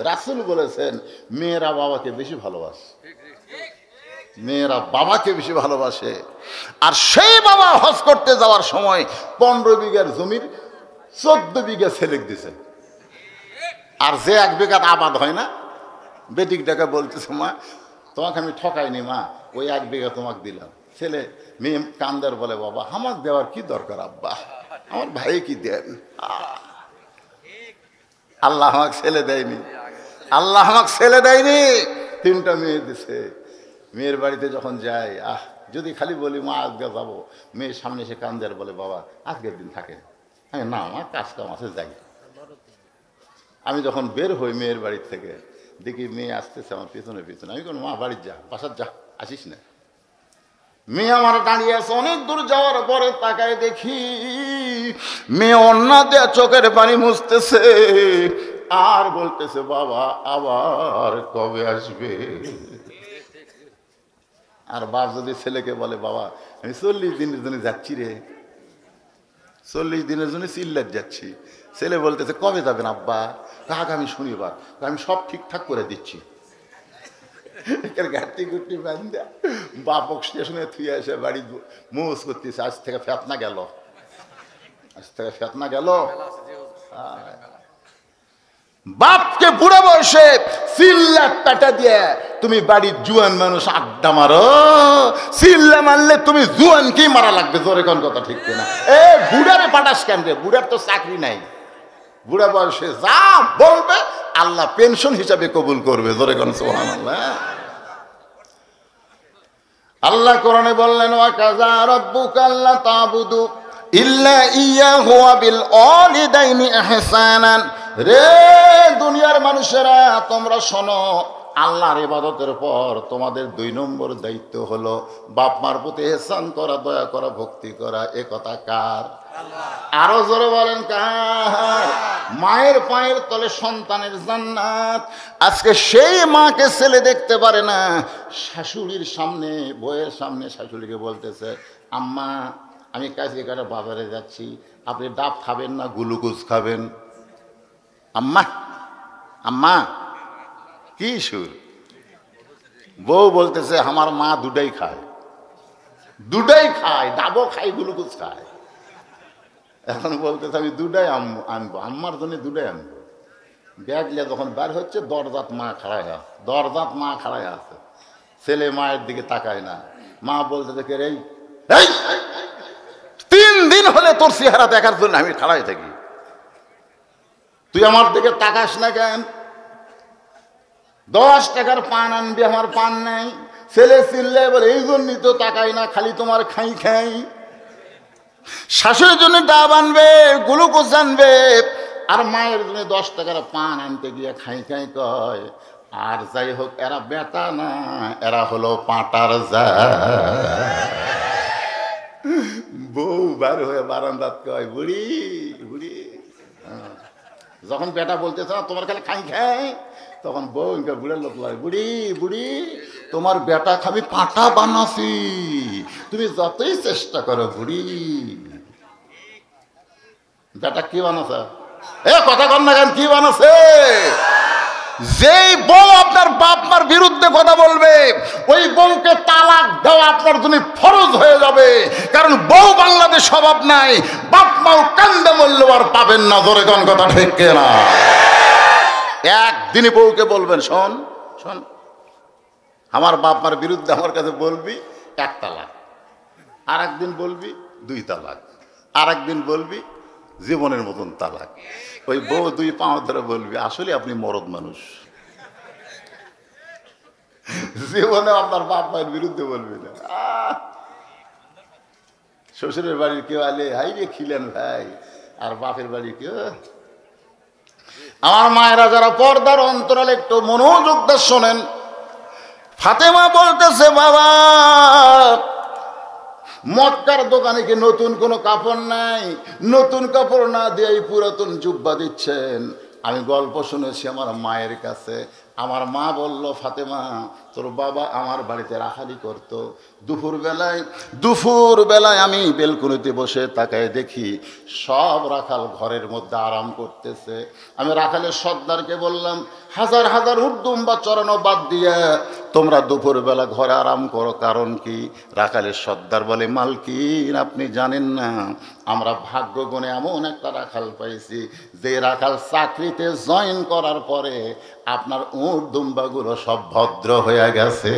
Speaker 1: রাসূল বলেছেন মেয়েরা বাবাকে বেশি ভালোবাসে, মেয়েরা বাবাকে বেশি ভালোবাসে। আর সেই বাবা হজ করতে যাওয়ার সময় 15 বিঘার জমির 14 বিঘা ছেলেক দিছে। আর যে 1 বিঘা আবাদ হয় না, বেটিকটাকে বলতেছে, মা তোমাকে আমি ঠকাইনি মা, ওই 1 বিঘা তোমাকে দিলাম। ছেলে মেয়ে কান্দার বলে, বাবা আমার দেওয়ার কি দরকার আব্বা, আমার ভাই কি দেন? আল্লাহ আমাকে ছেলে দেয়নি, আল্লাহ আমাকে ছেলে দেয়নি, 3টা মেয়ে দিছে। মেয়ের বাড়িতে যখন যাই, যদি খালি বলি মা আজকে যাবো, মেয়ের সামনে এসে কান্দার বলে, বাবা আজকের দিন থাকে না, আমার কাজ কাম আছে যাই। আমি যখন বের হই মেয়ের বাড়ির থেকে, দেখি মেয়ে আসতেছে আমার পিছনে পিছনে। আমি কোনো, মা বাড়ির যা, বাসার যা, আসিস না। মেয়ে আমার দাঁড়িয়ে আছে। অনেক দূর যাওয়ার পরে তাকায় দেখি মেয়ে অন্না দেয়া চোখের পানি মুছতেছে আর বলতেছে, বাবা আবার কবে আসবে? আর বাপ যদি ছেলেকে বলে, বাবা আমি 40 দিনের জন্য যাচ্ছি রে, 40 দিনের জন্য সিল্লার যাচ্ছি, ছেলে বলতেছে, কবে যাবেন আব্বা? আগামী শনিবার। আমি সব ঠিকঠাক করে দিচ্ছি। গাড়ি গুটি বান্ধা বাপক স্টেশনে থুয়ে এসে বাড়ি মোজ করতেছে, আজ থেকে ফেতনা গেল, আজ থেকে ফেতনা গেল। বাপকে বুড়ো বয়সে চিল্লা পেটা দিয়ে তুমি বাড়ির জুয়ান মানুষ আড্ডা মারো, চিল্লা মারলে তুমি জুয়ান কি মারা লাগবে? জোরে কোন কথা ঠিক কিনা? এ বুড়ারে পাঠাস কেন রে? বুড়ার তো চাকরি নাই। বুড়া বয়সে যা বলবে আল্লাহ পেনশন হিসাবে কবুল করবে। জোরে কোন সুবহানাল্লাহ। আল্লাহ কোরআনে বললেন, ওয়া কাযা রাব্বুকা আল্লা তা'বুদু ইল্লা ইয়াহু ওয়া বিল ওয়ালিদাইনি ইহসানান। রে দুনিয়ার মানুষেরা তোমরা শোনো, আল্লাহর ইবাদতের পর তোমাদের 2 নম্বর দায়িত্ব হলো বাপ মার প্রতি ইহসান করা, দয়া করা, ভক্তি করা। এ কথা কার? আরো জোরে বলেন কার? মায়ের পায়ের তলে সন্তানের জান্নাত। আজকে সেই মাকে ছেলে দেখতে পারে না, শাশুড়ির সামনে, বউয়ের সামনে শাশুড়িকে বলতেছে, আম্মা আমি কাছে কাটা বাজারে যাচ্ছি, আপনি ডাব খাবেন না গ্লুকোজ খাবেন? আম্মা আম্মা কি সুর! বউ বলতেছে আমার মা দুটাই খায়, ডাবও খায় গ্লুকোজ খায়। এখন বলতেছে আমি দুটাই আনবো, আম্মার জন্য দুটাই আনবো। ব্যাগ নিয়ে যখন বার হচ্ছে দরজাত মা খাড়ায় আছে, ছেলে মায়ের দিকে তাকায় না। মা বলতেছে কে রে, 3 দিন হলে তোর চেহারা দেখার জন্য আমি খাড়াই থাকি, তুই আমার দিকে তাকাস না কেন? 10 টাকার পান আনবি, আমার পান নাই। ছেলে চিল্লে বলে এই জন্যই তো তাকাই না, খালি তোমার খাই খাই। শাশুড়ির জন্য ডাব আনবে, গ্লুকোজ আনবে, আর মায়ের জন্য 10 টাকার পান আনতে গিয়ে খাই খাই কয়। আর যাই হোক, এরা বেটা না, এরা হলো পাটার যা। বউ বার হয়ে বারান্দাত কয়, বুড়ি বুড়ি। যখন বেটা বলতেছে না তোমার খালি খাই খাই, তখন বউ বুড়ের লোক লাগে, বুড়ি বুড়ি তোমার বেটা খাবি পাটা বানাসি, তুমি যতই চেষ্টা করো বুড়ি। বেটা কি বানাছে? এ কথা কন না কেন, কি বানাছে? যেই বউ আপনার বাপ মার বিরুদ্ধে কথা বলবে, ওই বউকে তালাক দেওয়া আপনার জন্য ফরজ হয়ে যাবে। কারণ বউ বাংলাদেশ স্বভাব নাই, বাপ মাও কান্দে মরলেও আর পাবেন না। জোরে কোন কথা ঠিক না? একদিনই বউকে বলবেন, শোন শোন আমার বাপ মার বিরুদ্ধে আমার কাছে বলবি 1 তালাক, আর একদিন বলবি 2 তালাক, আর একদিন বলবি জীবনের মতন তালাক। ওই বউ 2 পাও ধরে বলবি, আসলে আপনি মরদ মানুষ, জীবনে আপনার বাপ মায়ের বিরুদ্ধে বলবি না। শ্বশুরের বাড়ির কেউ আলে হাই রে খিলেন ভাই, আর বাপের বাড়ি কেউ। আমার মায়েরা যারা পর্দার অন্তরালে একটু মনোযোগ দিয়ে শোনেন, ফাতেমা বলতেছে, বাবা মক্কার দোকানে কি নতুন কোনো কাপড় নাই? নতুন কাপড় না দিয়ে পুরাতন জুব্বা দিচ্ছেন। আমি গল্প শুনেছি আমার মায়ের কাছে। আমার মা বলল, ফাতেমা তোর বাবা আমার বাড়িতে রাখালি করতো। দুপুর বেলায় আমি বেলকুনিতে বসে তাকায় দেখি সব রাখাল ঘরের মধ্যে আরাম করতেছে। আমি রাখালের সর্দারকে বললাম, হাজার হাজার উর্দুম্বা চড়ানো বাদ দিয়ে তোমরা দুপুর বেলা ঘরে আরাম করো, কারণ কি? রাখালের সর্দার বলে, মালকিন আপনি জানেন না, আমরা ভাগ্য গুণে এমন একটা রাখাল পাইছি, যে রাখাল চাকরিতে জয়েন করার পরে আপনার উট দুম্বাগুলো সব ভদ্র হয়ে গেছে।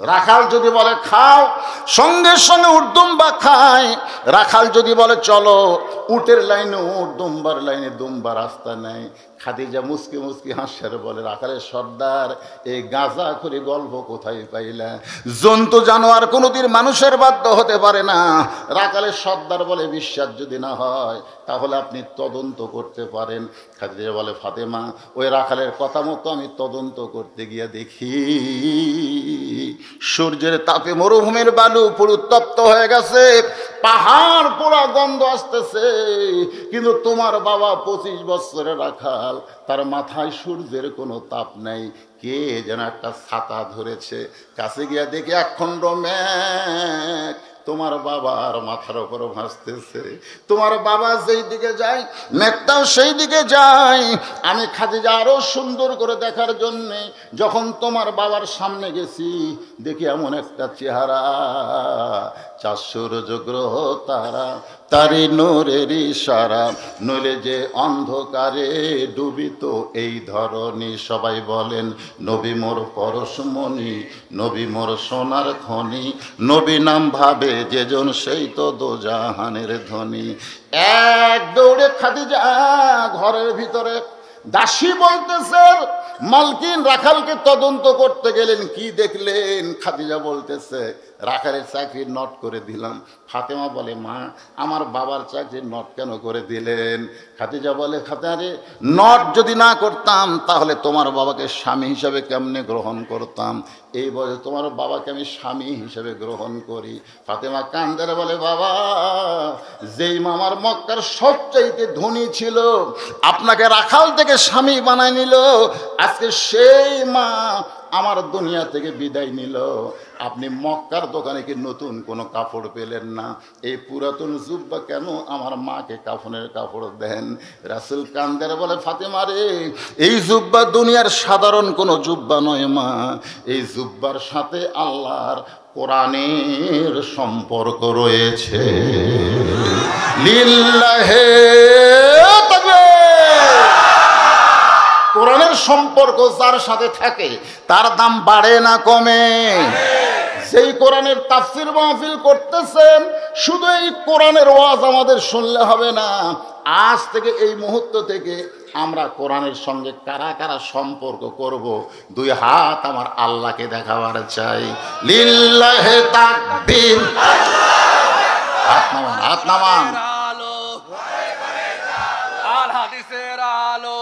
Speaker 1: রাখাল যদি বলে খাও, সঙ্গে সঙ্গে উট দুম্বা খায়। রাখাল যদি বলে চলো, উটের লাইনে উট, দুম্বার লাইনে দুম্বা, রাস্তা নেই। খাদিজা মুসকি মুসকি হাসিয়ার বলে, রাখালের সর্দার এই গাঁজা করে গল্প কোথায় পাইলা? জন্তু জানোয়ার কোনোদিন মানুষের বাধ্য হতে পারে না। রাখালের সর্দার বলে, বিশ্বাস যদি না হয় তাহলে আপনি তদন্ত করতে পারেন। খাদিজা বলে, ফাতেমা ওই রাখালের কথা মতো আমি তদন্ত করতে গিয়ে দেখি সূর্যের তাপে মরুভূমির বালু পুরো উত্তপ্ত হয়ে গেছে, পাহাড় পোড়া গন্ধ আসতেছে। কিন্তু তোমার বাবা 25 বছরের রাখাল, তার মাথায় সূর্যের কোনো তাপ নেই। কে যেন একটা ছাতা ধরেছে। কাছে গিয়া দেখি একখণ্ড মেঘ তোমার বাবার মাথার উপর ভাসতেছে। তোমার বাবা যেই দিকে যায় মেঘটাও সেই দিকে যায়। আমি খাদিজা আরো সুন্দর করে দেখার জন্যে যখন তোমার বাবার সামনে গেছি, দেখি এমন একটা চেহারা, 4 সূর্য গ্রহ তারা, তারি নূরের ইশারা, নইলে যে অন্ধকারে ডুবিত এই ধরনী। সবাই বলেন, নবী মোর পরশমণি, নবী মোর সোনার খনি, নবী নাম ভাবে যেজন সেই তো দোজাহানের ধনী। এক দৌড়ে খাদিজা ঘরের ভিতরে দাসী বলতেছেন, মালকিন রাখালকে তদন্ত করতে গেলেন, কি দেখলেন? খাদিজা বলতেছে রাখালের চাকরির নোট করে দিলাম। ফাতেমা বলে, মা আমার বাবার চাকরির নোট কেন করে দিলেন? খাদিজা বলে, খাতারে নোট যদি না করতাম তাহলে তোমার বাবাকে স্বামী হিসাবে কেমনে গ্রহণ করতাম? এই বলে তোমার বাবাকে আমি স্বামী হিসাবে গ্রহণ করি। ফাতেমা কান্দারে বলে, বাবা যেই মামার মক্কার সবচাইতে ধনী ছিল, আপনাকে রাখাল থেকে স্বামী বানায় নিল, আজকে সেই মা আমার দুনিয়া থেকে বিদায় নিল। আপনি মক্কার দোকানে কি নতুন কোনো কাপড় পেলেন না? এই পুরাতন জুব্বা কেন আমার মাকে কাফনের কাপড় দেন? রাসূল কান্দের বলে, ফাতেমা রে, এই জুব্বা দুনিয়ার সাধারণ কোনো জুব্বা নয় মা, এই জুব্বার সাথে আল্লাহর কোরআনের সম্পর্ক রয়েছে। লিল্লাহে তাকবীর। কোরআনের সম্পর্ক যার সাথে থাকে তার দাম বাড়ে না কমে। যেই কোরআনের তাফসীর মাহফিল করতেছেন, শুধু এই কোরআনের ওয়াজ আমাদের শুনলে হবে না। আজ থেকে এই মুহূর্ত থেকে আমরা কোরআনের সঙ্গে কারা কারা সম্পর্ক করব, দুই হাত আমার আল্লাহকে দেখাবার চাই। লিল্লাহে তাকবীর। হাত নামান, হাত নামান।
Speaker 2: আল হাদিসের আলো,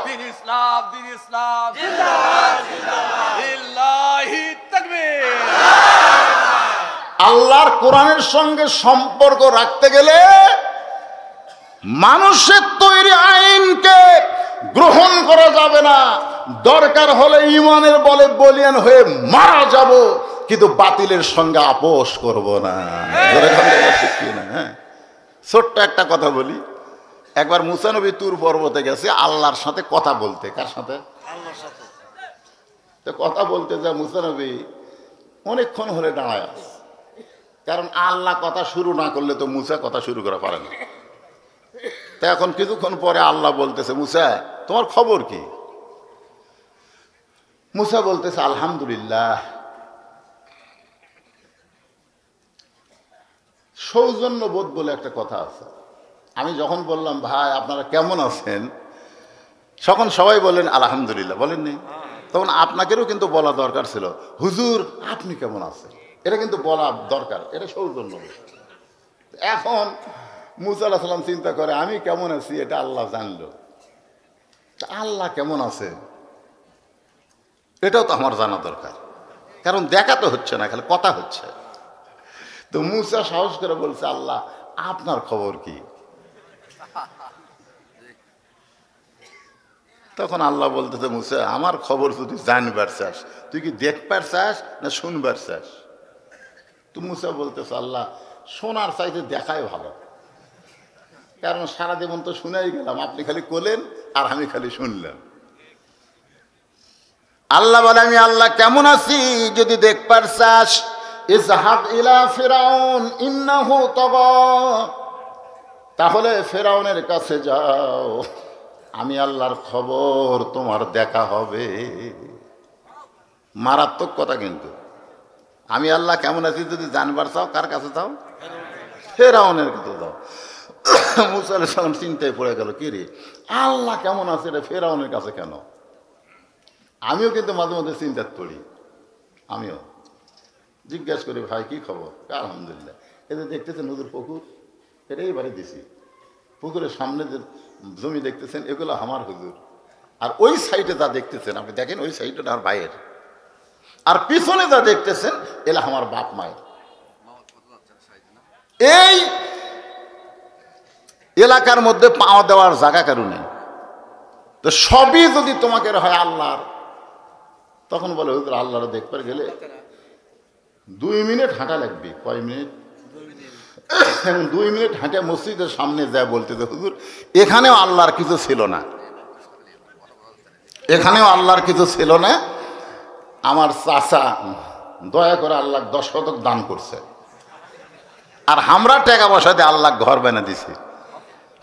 Speaker 2: দিন ইসলাম, দিন ইসলাম, জিন্দাবাদ জিন্দাবাদ, লিল্লাহি তাকবীর।
Speaker 1: আল্লাহর কোরআনের সঙ্গে সম্পর্ক রাখতে গেলে মানুষের তৈরি আইনকে গ্রহণ করা যাবে না। দরকার হলে ঈমানের বলে বলিয়ান হয়ে মারা যাব, কিন্তু বাতিলের সঙ্গে আপোষ করব না। ছোট্ট একটা কথা বলি, একবার মুসা নবী তুর পর্বতে গেছে আল্লাহর সাথে কথা বলতে। কার সাথে? আল্লাহর সাথে। তো কথা বলতে যা মুসা নবী অনেকক্ষণ হলে দাঁড়ায় আছে, কারণ আল্লাহ কথা শুরু না করলে তো মুসা কথা শুরু করা পারে না। তা এখন কিছুক্ষণ পরে আল্লাহ বলতেছে, মুসা তোমার খবর কি? মুসা বলতেছে, আলহামদুলিল্লাহ। সৌজন্য বোধ বলে একটা কথা আছে। আমি যখন বললাম ভাই আপনারা কেমন আছেন, তখন সবাই বললেন আলহামদুলিল্লাহ, বলেননি? তখন আপনাকেও কিন্তু বলা দরকার ছিল, হুজুর আপনি কেমন আছেন, এটা কিন্তু বলা দরকার, এটা সৌজন্য বোধ। এখন মুসা আলাইহিস সালাম চিন্তা করে আমি কেমন আছি এটা আল্লাহ জানলো, আল্লাহ কেমন আছে এটাও তো আমার জানা দরকার, কারণ দেখা তো হচ্ছে না, খালি কথা হচ্ছে। তো মুসা সাহস করে বলছে, আল্লাহ আপনার খবর কি? তখন আল্লাহ বলতেছে, মুসা আমার খবর যদি জানবার চাস, তুই কি দেখবার চাস না শুনবার চাস? তো মুসা বলতেছে, আল্লাহ শোনার চাইতে দেখাই ভালো, কারণ সারা জীবন তো শুনেই গেলাম, আপনি খালি কোলেন আর আমি খালি শুনলাম। আল্লাহ বলে, আমি আল্লাহ কেমন আছি যদি দেখবার চাস, ইযহাব ইলা ফিরাউন ইন্নাহু তাগা, তাহলে ফেরাউনের কাছে যাও, আমি আল্লাহর খবর তোমার দেখা হবে। মারাত্মক কথা কিন্তু। আমি আল্লাহ কেমন আছি যদি জানবার চাও, কার কাছে যাও? ফেরাউনের কাছে যাও। মুসা আলাইহিস সালাম চিন্তায় পড়ে গেল, কি রে আল্লাহ কেমন আছে এটা ফেরাউনের কাছে কেন? আমিও কিন্তু মাঝে মাঝে চিন্তায় পড়ি, আমিও জিজ্ঞাসা করি, ভাই কি খবর? আলহামদুলিল্লাহ। এতে দেখতেছেন হুজুর পুকুর, এটাই বাড়ি দিছি, পুকুরের সামনে যে জমি দেখতেছেন এগুলো আমার হুজুর, আর ওই সাইডে যা দেখতেছেন আপনি দেখেন ওই সাইডটা আমার ভাইয়ের, আর পিছনে যা দেখতেছেন এলা আমার বাপ মায়ের। এই এলাকার মধ্যে পাওয়া দেওয়ার জায়গা কারো নেই, তো সবই যদি তোমাকে হয় আল্লাহর, তখন বলে হুজুর আল্লাহর দেখবার গেলে 2 মিনিট হাঁটা লাগবে। কয় মিনিট? 2 মিনিট হাঁটে মসজিদের সামনে যায় বলতে, হুজুর এখানেও আল্লাহর কিছু ছিল না, এখানেও আল্লাহর কিছু ছিল না, আমার চাচা দয়া করে আল্লাহ 10 শতক দান করছে, আর আমরা টাকা পয়সা দিয়ে আল্লাহ ঘর বানা দিছি।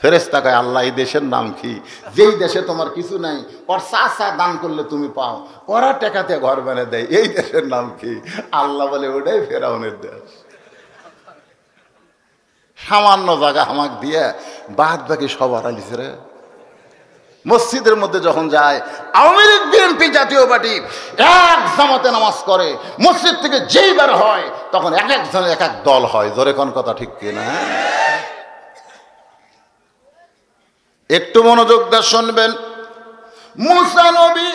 Speaker 1: ফেরেশতা কয়, আল্লাহ এই দেশের নাম কি? যেই দেশে তোমার কিছু নাই, ওর চাচা দান করলে তুমি পাও, ওরা টাকাতে ঘর বানিয়ে দেয়, এই দেশের নাম কি? আল্লাহ বলে, ওটাই ফেরাউনের দেশ। সামান্য জায়গা আমাকে দিয়ে বাদ বাকি সব হারালিছে রে। মসজিদের মধ্যে যখন যায়, আওয়ামী লীগ বিএনপি জাতীয় পার্টি এক জামাতে নামাজ করে, মসজিদ থেকে যেই বার হয় তখন এক একজনের এক এক দল হয়। জোরে কোন কথা ঠিক কিনা? একটু মনোযোগ দিয়ে শুনবেন। মুসা নবী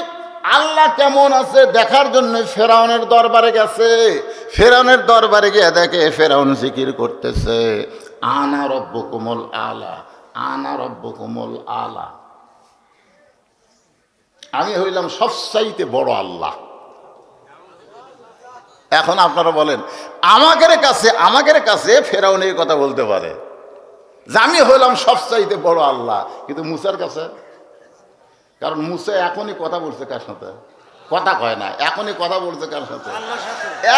Speaker 1: আল্লাহ কেমন আছে দেখার জন্য ফেরাউনের দরবারে গেছে। ফেরাউনের দরবারে গিয়ে দেখে ফেরাউন জিকির করতেছে, আনা রব্বুকুমুল আলা, আনা রব্বুকুমুল আলা, আমি হইলাম সবচাইতে বড় আল্লাহ। এখন আপনারা বলেন, আমাদের কাছে ফেরাউন এই কথা বলতে পারে যে আমি হইলাম সবচাইতে বড় আল্লাহ, কিন্তু মুসার কাছে? কারণ মুসা এখনই কথা বলছে কার সাথে? কথা কয় না, এখনই কথা বলছে কার সাথে?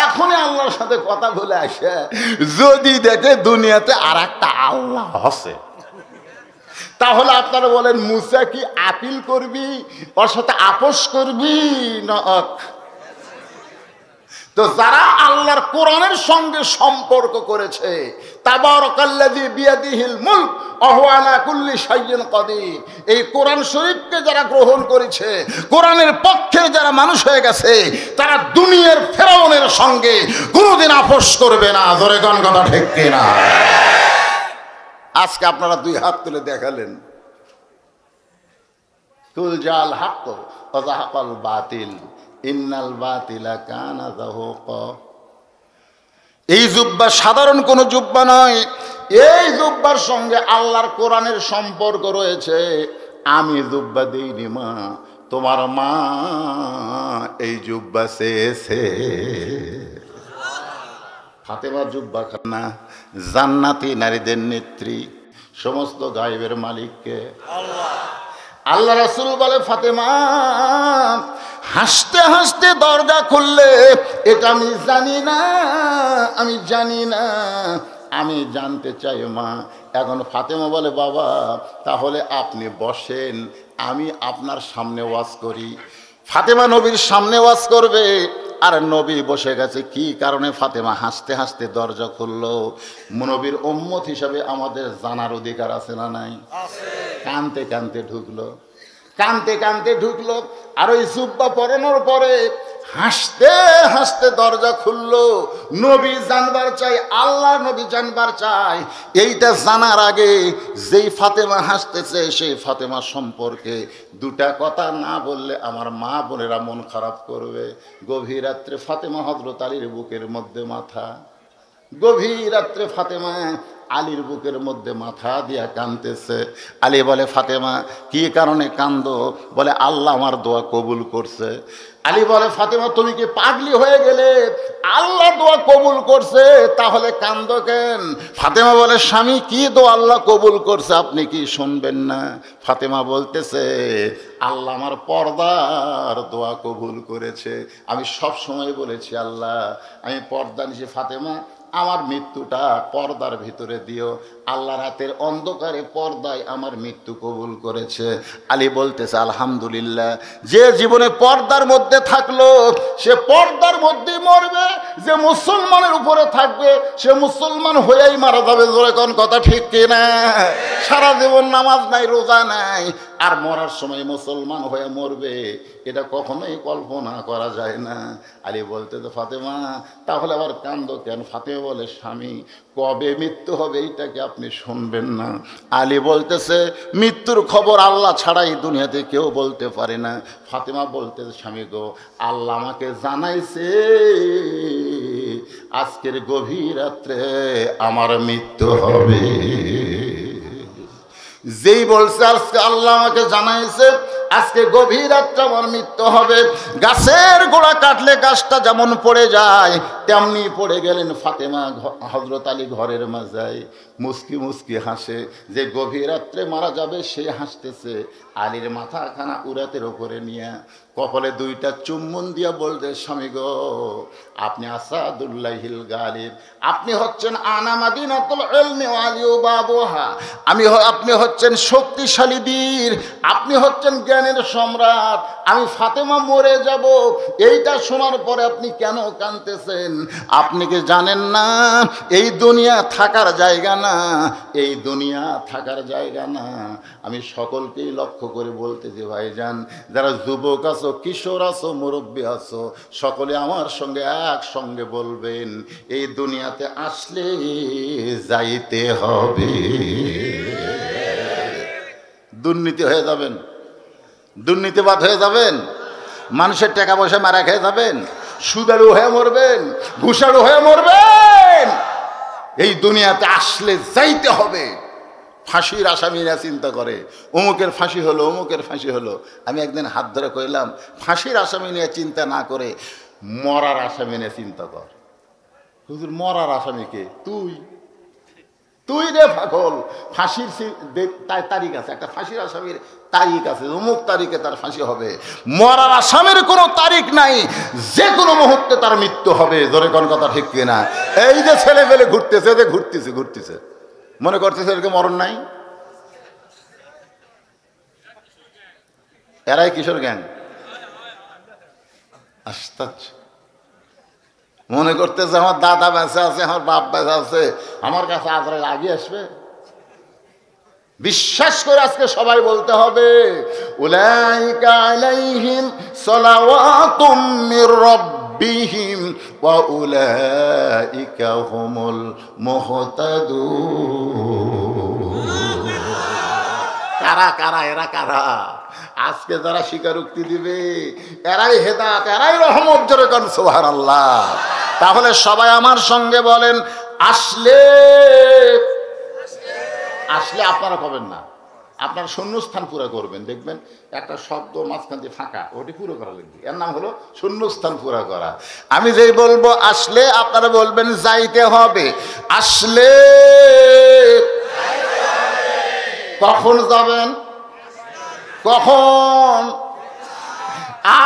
Speaker 1: এখনই আল্লাহর সাথে কথা বলে আসে যদি দেখে দুনিয়াতে আর একটা আল্লাহ আছে, তাহলে আপনারা বলেন মুসা কি আপিল করবি, ওর সাথে আপোষ করবি না? তো যারা আল্লাহর কোরআনের সঙ্গে সম্পর্ক করেছে, তাবারাকাল্লাযী বিয়াদিহিল মুলক ওয়া হুয়া আলা কুল্লি শাইইন কাদির, এই কোরআন শরীফকে যারা গ্রহণ করেছে, কোরআনের পক্ষে যারা মানুষ হয়ে গেছে, তারা দুনিয়ার ফেরাউনের সঙ্গে কোনোদিন আপোষ করবে না। জোরে কোন কথা ঠিক কিনা? আজকে আপনারা দুই হাত তুলে দেখালেন, কুল জাল হক ওয়া যাহাকাল বাতিল ইন্নাল বাতিলা কানা যাহুকা। এই জুব্বা সাধারণ কোনো জুব্বা নয়, এই জুব্বার সঙ্গে আল্লাহর কোরআনের সম্পর্ক রয়েছে। আমি জুব্বা দেইনি মা, তোমার মা এই জুব্বা চেয়েছে। ফাতেমা জুব্বা খানা, জান্নাতি নারীদের নেত্রী, সমস্ত গায়েবের মালিককে আল্লাহ। আল্লাহ রাসূল বলে, ফাতেমা হাসতে হাসতে দরজা খুললে, এটা আমি জানি না, আমি জানি না, আমি জানতে চাই মা। এখন ফাতেমা বলে, বাবা তাহলে আপনি বসেন, আমি আপনার সামনে ওয়াজ করি। ফাতেমা নবীর সামনে ওয়াজ করবে, আর নবী বসে গেছে। কি কারণে ফাতেমা হাসতে হাসতে দরজা খুললো? নবীর উম্মত হিসাবে আমাদের জানার অধিকার আছে না নাই? কানতে কানতে ঢুকলো, কানতে কানতে ঢুকলো, আর ওই জুব্বা পরানোর পরে হাসতে হাসতে দরজা খুললো। নবী জানবার চাই, আল্লাহ নবী জানবার চাই। এইটা জানার আগে যেই ফাতেমা হাসতেছে সেই ফাতেমা সম্পর্কে দুটা কথা না বললে আমার মা বোনেরা মন খারাপ করবে। গভীর রাত্রে ফাতেমা হযরত আলীর বুকের মধ্যে মাথা, গভীর রাত্রে ফাতেমা আলীর বুকের মধ্যে মাথা দিয়া কাঁদতেছে। আলী বলে, ফাতেমা কি কারণে কান্দো? বলে, আল্লাহ আমার দোয়া কবুল করছে। আলী বলে, ফাতেমা তুমি কি পাগলি হয়ে গেলে? আল্লাহ দোয়া কবুল করছে, তাহলে কান্দো কেন? ফাতেমা বলে, স্বামী কি দোয়া আল্লাহ কবুল করছে আপনি কি শুনবেন না? ফাতেমা বলতেছে, আল্লাহ আমার পর্দার দোয়া কবুল করেছে। আমি সব সময় বলেছি আল্লাহ আমি পর্দা নিছি, ফাতেমা আমার মৃত্যুটা পর্দার ভিতরে দিও। আল্লাহ রাতের অন্ধকারে পর্দায় আমার মৃত্যু কবুল করেছে। আলী বলতেছে, আলহামদুলিল্লাহ, যে জীবনে পর্দার মধ্যে থাকলো সে পর্দার মধ্যেই মরবে, যে মুসলমানের উপরে থাকবে সে মুসলমান হয়েই মারা যাবে। জোরে কোন কথা ঠিক কিনা? সারা জীবন নামাজ নাই, রোজা নাই, আর মরার সময় মুসলমান হয়ে মরবে, এটা কখনোই কল্পনা করা যায় না। আলী বলতে, তো ফাতেমা তাহলে আবার কান্দো কেন? ফাতেমা বলে, স্বামী কবে মৃত্যু হবে এইটাকে আপনি শুনবেন না? আলী বলতেছে, মৃত্যুর খবর আল্লাহ ছাড়াই দুনিয়াতে কেউ বলতে পারে না। ফাতেমা বলতেছে, স্বামী গো, আল্লাহ আমাকে জানাইছে আজকের গভীর রাত্রে আমার মৃত্যু হবে। যেই বলছে আজকে আল্লাহ আমাকে জানাইছে আজকে গভীর রাত্রে আমার মৃত্যু হবে, গাছের গোড়া কাটলে গাছটা যেমন পড়ে যায় তেমনি পড়ে গেলেন ফাতেমা। হযরত আলী ঘরের মাঝায় মুস্কি মুস্কি হাসে, যে গভীর রাত্রে মারা যাবে সে হাসতেছে। আলীর মাথাখানা উরাতের ওপরে নিয়ে কপালে দুইটা চুম্বন দিয়া বলতে, স্বামী গো, আপনি আসাদুল্লাহিল গালিব, আপনি হচ্ছেন আনা মাদিনাতুল ইলমি ওয়া আলিউ বাবুহা, আপনি হচ্ছেন শক্তিশালী বীর, আপনি হচ্ছেন জ্ঞানের সম্রাট। আমি ফাতেমা মরে যাব, এইটা শোনার পরে আপনি কেন কাঁদতেছেন? আপনি কি জানেন না এই দুনিয়া থাকার জায়গা না, এই দুনিয়া থাকার জায়গা না। আমি সকলকেই লক্ষ্য করে বলতেছি ভাইজান, যারা যুবক আছো, কিশোর আছো, মুরব্বী আছো, সকলে আমার সঙ্গে একসঙ্গে বলবেন, এই দুনিয়াতে আসলে যাইতে হবে। দুর্নীতি হয়ে যাবেন, দুর্নীতিবাদ হয়ে যাবেন, মানুষের টাকা পয়সা মারা খেয়ে যাবেন, সুদারু হয়ে মরবেন, ঘুষারু হয়ে মরবেন। এই দুনিয়াতে আসলে যাইতে হবে। ফাঁসির আসামিরা চিন্তা করে অমুকের ফাঁসি হলো, অমুকের ফাঁসি হলো। আমি একদিন হাত ধরে কইলাম, ফাঁসির আসামি নিয়ে চিন্তা না করে মরার আসামি নিয়ে চিন্তা কর। হুজুর, মরার আসামিকে? তুই তুই রে পাগল। ফাঁসির তারিখ আছে, একটা ফাঁসির আসামির তারিখ আছে, অমুক তারিখে তার ফাঁসি হবে। মরার আসামির কোনো তারিখ নাই, যে কোনো মুহূর্তে তার মৃত্যু হবে। জোরে কোন কথা ঠিক কিনা? এই যে ছেলে পেলে ঘুরতেছে, যে ঘুরতেছে ঘুরতেছে, মনে করতেছে এরকম মরণ নাই। এরাই কিশোর গ্যাং। আশ্চর্য। মনে করতেছে আমার দাদা বেঁচে আছে, আমার বাপ বেঁচে আছে, আমার কাছে আজরাইল আগে আসবে। বিশ্বাস করে আজকে সবাই বলতে হবে, উলাইকা আলাইহিম সালাওয়াতুম মির রাব্বিহিম ওয়া উলাইকা হুমুল মুহতাদুন। কারা কারা এরা কারা? আজকে যারা স্বীকারোক্তি দিবে এরাই হেদায়েত, এরাই রহমত। জোরে কোন সুবহানাল্লাহ। তাহলে সবাই আমার সঙ্গে বলেন, আসলে আসলে আপনারা করবেন না, আপনারা শূন্যস্থান পুরো করবেন। দেখবেন একটা শব্দ মাঝখান দিয়ে ফাঁকা, ওটি পুরো করা লাগবে। এর নাম হলো শূন্যস্থান পুরো করা। আমি যেই বলবো আসলে, আপনারা বলবেন যাইতে হবে। আসলে কখন যাবেন? কখন?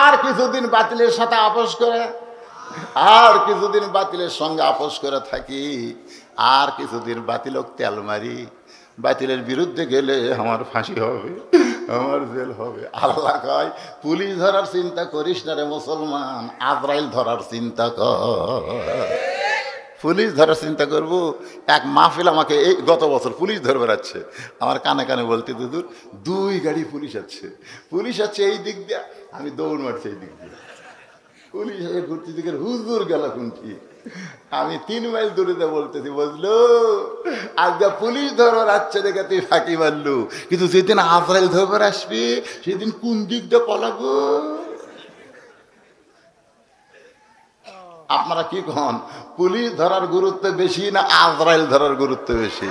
Speaker 1: আর কিছুদিন বাতিলের সাথে আপোষ করে, আর কিছুদিন বাতিলের সঙ্গে আপোষ করে থাকি, আর কিছুদিন বাতিলক তেল মারি, বাতিলের বিরুদ্ধে গেলে আমার ফাঁসি হবে, আমার জেল হবে। আল্লাহ কয়, পুলিশ ধরার চিন্তা করিস না রে মুসলমান, আজরাইল ধরার চিন্তা কর। পুলিশ ধরার চিন্তা করবো? এক মাহফিল আমাকে এই গত বছর পুলিশ ধরে বেড়াচ্ছে, আমার কানে কানে বলতে, দুদূর 2 গাড়ি পুলিশ আছে, পুলিশ আছে এই দিক দিয়ে, আমি দৌড় মারছি এই দিক দিয়ে। পুলিশ ঘুরতে দিকে, হুজুর গেল কোনটি? আমি 3 মাইল দূরে বলতেছি, বুঝলো আজকে পুলিশ ধরবার আসছে দেখে তুই ফাঁকি মারলু, কিন্তু যেদিন আজরাইল ধরবার আসবি সেদিন কোন দিক দিয়ে পলাবো? আপনারা কি কন, পুলিশ ধরার গুরুত্ব বেশি না আজরাইল ধরার গুরুত্ব বেশি?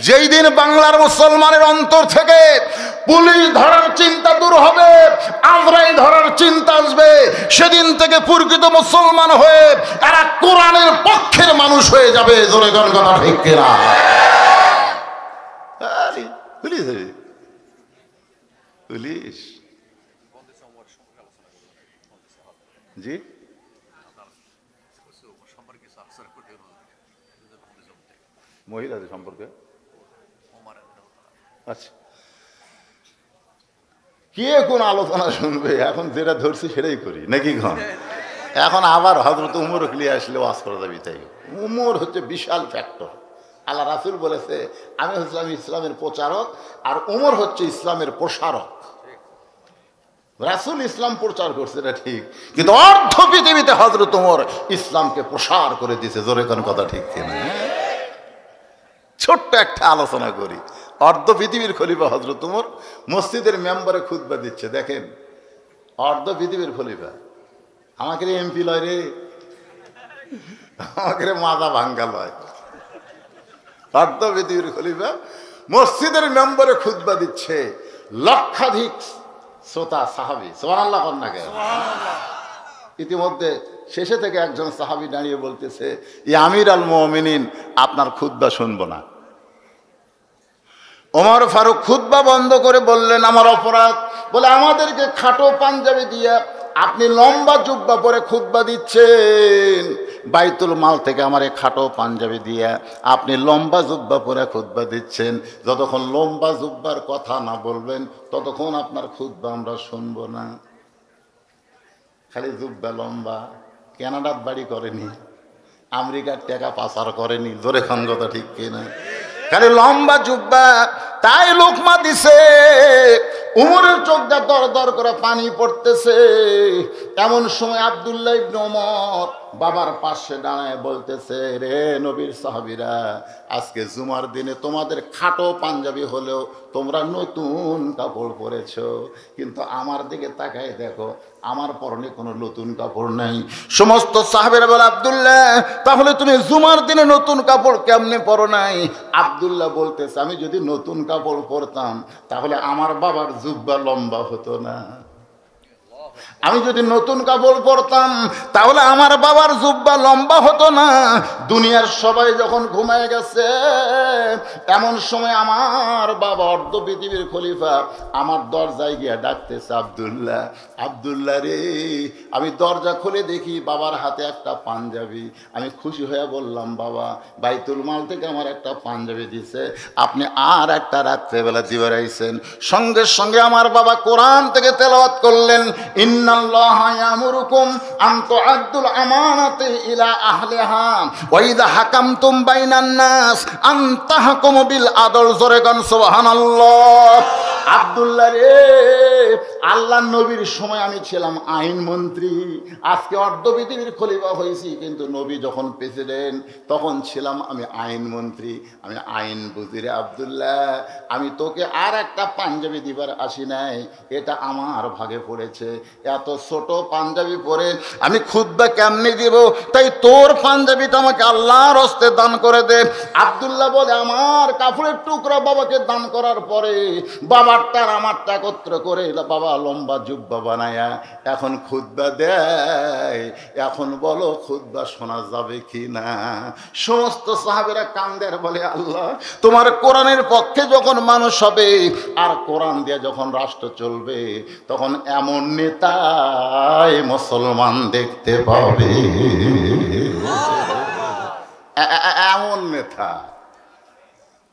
Speaker 1: যেই দিন বাংলার মুসলমানের অন্তর থেকে পুলিশ ধরার চিন্তা দূর হবে, আজরাইল ধরার চিন্তা আসবে, সেদিন থেকে প্রকৃত মুসলমান হয়ে এরা কোরআনের পক্ষের মানুষ হয়ে যাবে। জোরে কোন কথা ঠিক কিনা? পুলিশ পুলিশ জি মহিলাদের সম্পর্কে। আচ্ছা, কে কোন আলোচনা শুনবে? এখন যেটা ধরছি সেটাই করি নাকি? এখন আবার হযরত উমর নিয়ে আসলে ওয়াজ করা যাবে। তাই উমর হচ্ছে বিশাল ফ্যাক্টর। আল্লাহ রাসূল বলেছে, আমি হচ্ছিলাম ইসলামের প্রচারক, আর উমর হচ্ছে ইসলামের প্রসারক। রাসূল ইসলাম প্রচার করছে, এটা ঠিক, কিন্তু অর্ধ পৃথিবীতে হযরত উমর ইসলামকে প্রসার করে দিয়েছে। জোরে কোন কথা ঠিক কিনা? ছোট্ট একটা আলোচনা করি। অর্ধ পৃথিবীর খলিফা হযরত উমর মসজিদের মেম্বারে খুতবা দিচ্ছে। দেখেন, অর্ধ পৃথিবীর খলিফা। আমাকে এমপি লয় রে, আমাকে মাজা ভাঙ্গা লয়। অর্ধ পৃথিবীর খলিফা মসজিদের মেম্বারে খুতবা দিচ্ছে, লক্ষাধিক শ্রোতা সাহাবী। সুবহানাল্লাহ কন্যা কে? ইতিমধ্যে শেষে থেকে একজন সাহাবী দাঁড়িয়ে বলতেছে, ইয়া আমির আল মুমিনিন, আপনার খুতবা শুনবো না। ওমর ফারুক খুতবা বন্ধ করে বললেন, আমার অপরাধ। বলে, আমাদেরকে খাটো পাঞ্জাবি দিয়ে আপনি লম্বা জুব্বা পরে খুতবা দিচ্ছেন, বাইতুল মাল থেকে আমার এই খাটো পাঞ্জাবি দিয়ে আপনি লম্বা জুব্বা পরে খুতবা দিচ্ছেন। যতক্ষণ লম্বা জুব্বার কথা না বলবেন ততক্ষণ আপনার খুতবা আমরা শুনবো না। খালি জুব্বা লম্বা, কানাডার বাড়ি করেনি, আমেরিকার টাকা পাচার করেনি। জোরে খান কথা ঠিক কিনা? খালি লম্বা জুব্বা, তাই লোকমা দিছে উমরের চোখ দিয়ে দর দর করে পানি পড়তেছে। এমন সময় আব্দুল্লাহ ইবনে ওমর বাবার পাশে দাঁড়ায় বলতেছে, রে নবীর সাহাবীরা, আজকে জুমার দিনে তোমাদের খাটো পাঞ্জাবি হলেও তোমরা নতুন কাপড় পরেছো, কিন্তু আমার দিকে তাকায় দেখো, আমার পরনে কোনো নতুন কাপড় নাই। সমস্ত সাহাবীরা বলে, আব্দুল্লাহ তাহলে তুমি জুমার দিনে নতুন কাপড় কেমনে পরো নাই? আব্দুল্লাহ বলতেছে, আমি যদি নতুন কাপড় পরতাম তাহলে আমার বাবার জুব্বা লম্বা হতো না। আমি যদি নতুন কাপড় পরতাম তাহলে আমার বাবার জুব্বা লম্বা হতো না। দুনিয়ার সবাই যখন ঘুমায় গেছে, এমন সময় আমার বাবা অর্ধ পৃথিবীর খলিফা আমার দরজায় গিয়া ডাকতেছে, আব্দুল্লাহ, আব্দুল্লাহ রে। আমি দরজা খুলে দেখি বাবার হাতে একটা পাঞ্জাবি। আমি খুশি হয়ে বললাম, বাবা বাইতুল মাল থেকে আমার একটা পাঞ্জাবি দিছে, আপনি আর একটা রাত্রেবেলা দিবে রাইছেন। সঙ্গে সঙ্গে আমার বাবা কোরআন থেকে তেলাওয়াত করলেন, ইন্নাল্লাহা ইয়ামুরুকুম আন তুআদ্দুল আমানাতি ইলা আহলিহা ওয়া ইযা হাকামতুম বাইনান নাস আন তাহকুমু বিল আদল। জোরে গান সুবহানাল্লাহ। আব্দুল্লাহ রে, আল্লাহ নবীর সময় আমি ছিলাম আইন মন্ত্রী, আজকে অর্ধ পৃথিবীর খলিফা হয়েছি, কিন্তু নবী যখন প্রেসিডেন্ট তখন ছিলাম আমি আইন মন্ত্রী, আমি আইন বুঝি রে আব্দুল্লাহ। আমি তোকে আর একটা পাঞ্জাবি দিবার আসি নাই, এটা আমার ভাগে পড়েছে। এত ছোট পাঞ্জাবি পরে আমি খুতবা কেমনে দিব? তাই তোর পাঞ্জাবিটা আমাকে আল্লাহর হস্তে দান করে দে। আব্দুল্লাহ বলে, আমার কাপড়ের টুকরা বাবাকে দান করার পরে বাবারটা আমারটা একত্র করে বাবা লম্বা জুব্বা বানায়া এখন খুতবা দেয়। এখন বলো খুতবা শোনা যাবে কি না? সমস্ত সাহাবীরা কান্দের, বলে, আল্লাহ তোমার কোরআনের পক্ষে যখন মানুষ হবে আর কোরআন দিয়ে যখন রাষ্ট্র চলবে, তখন এমন নেতাই মুসলমান দেখতে পাবে, এমন নেতা।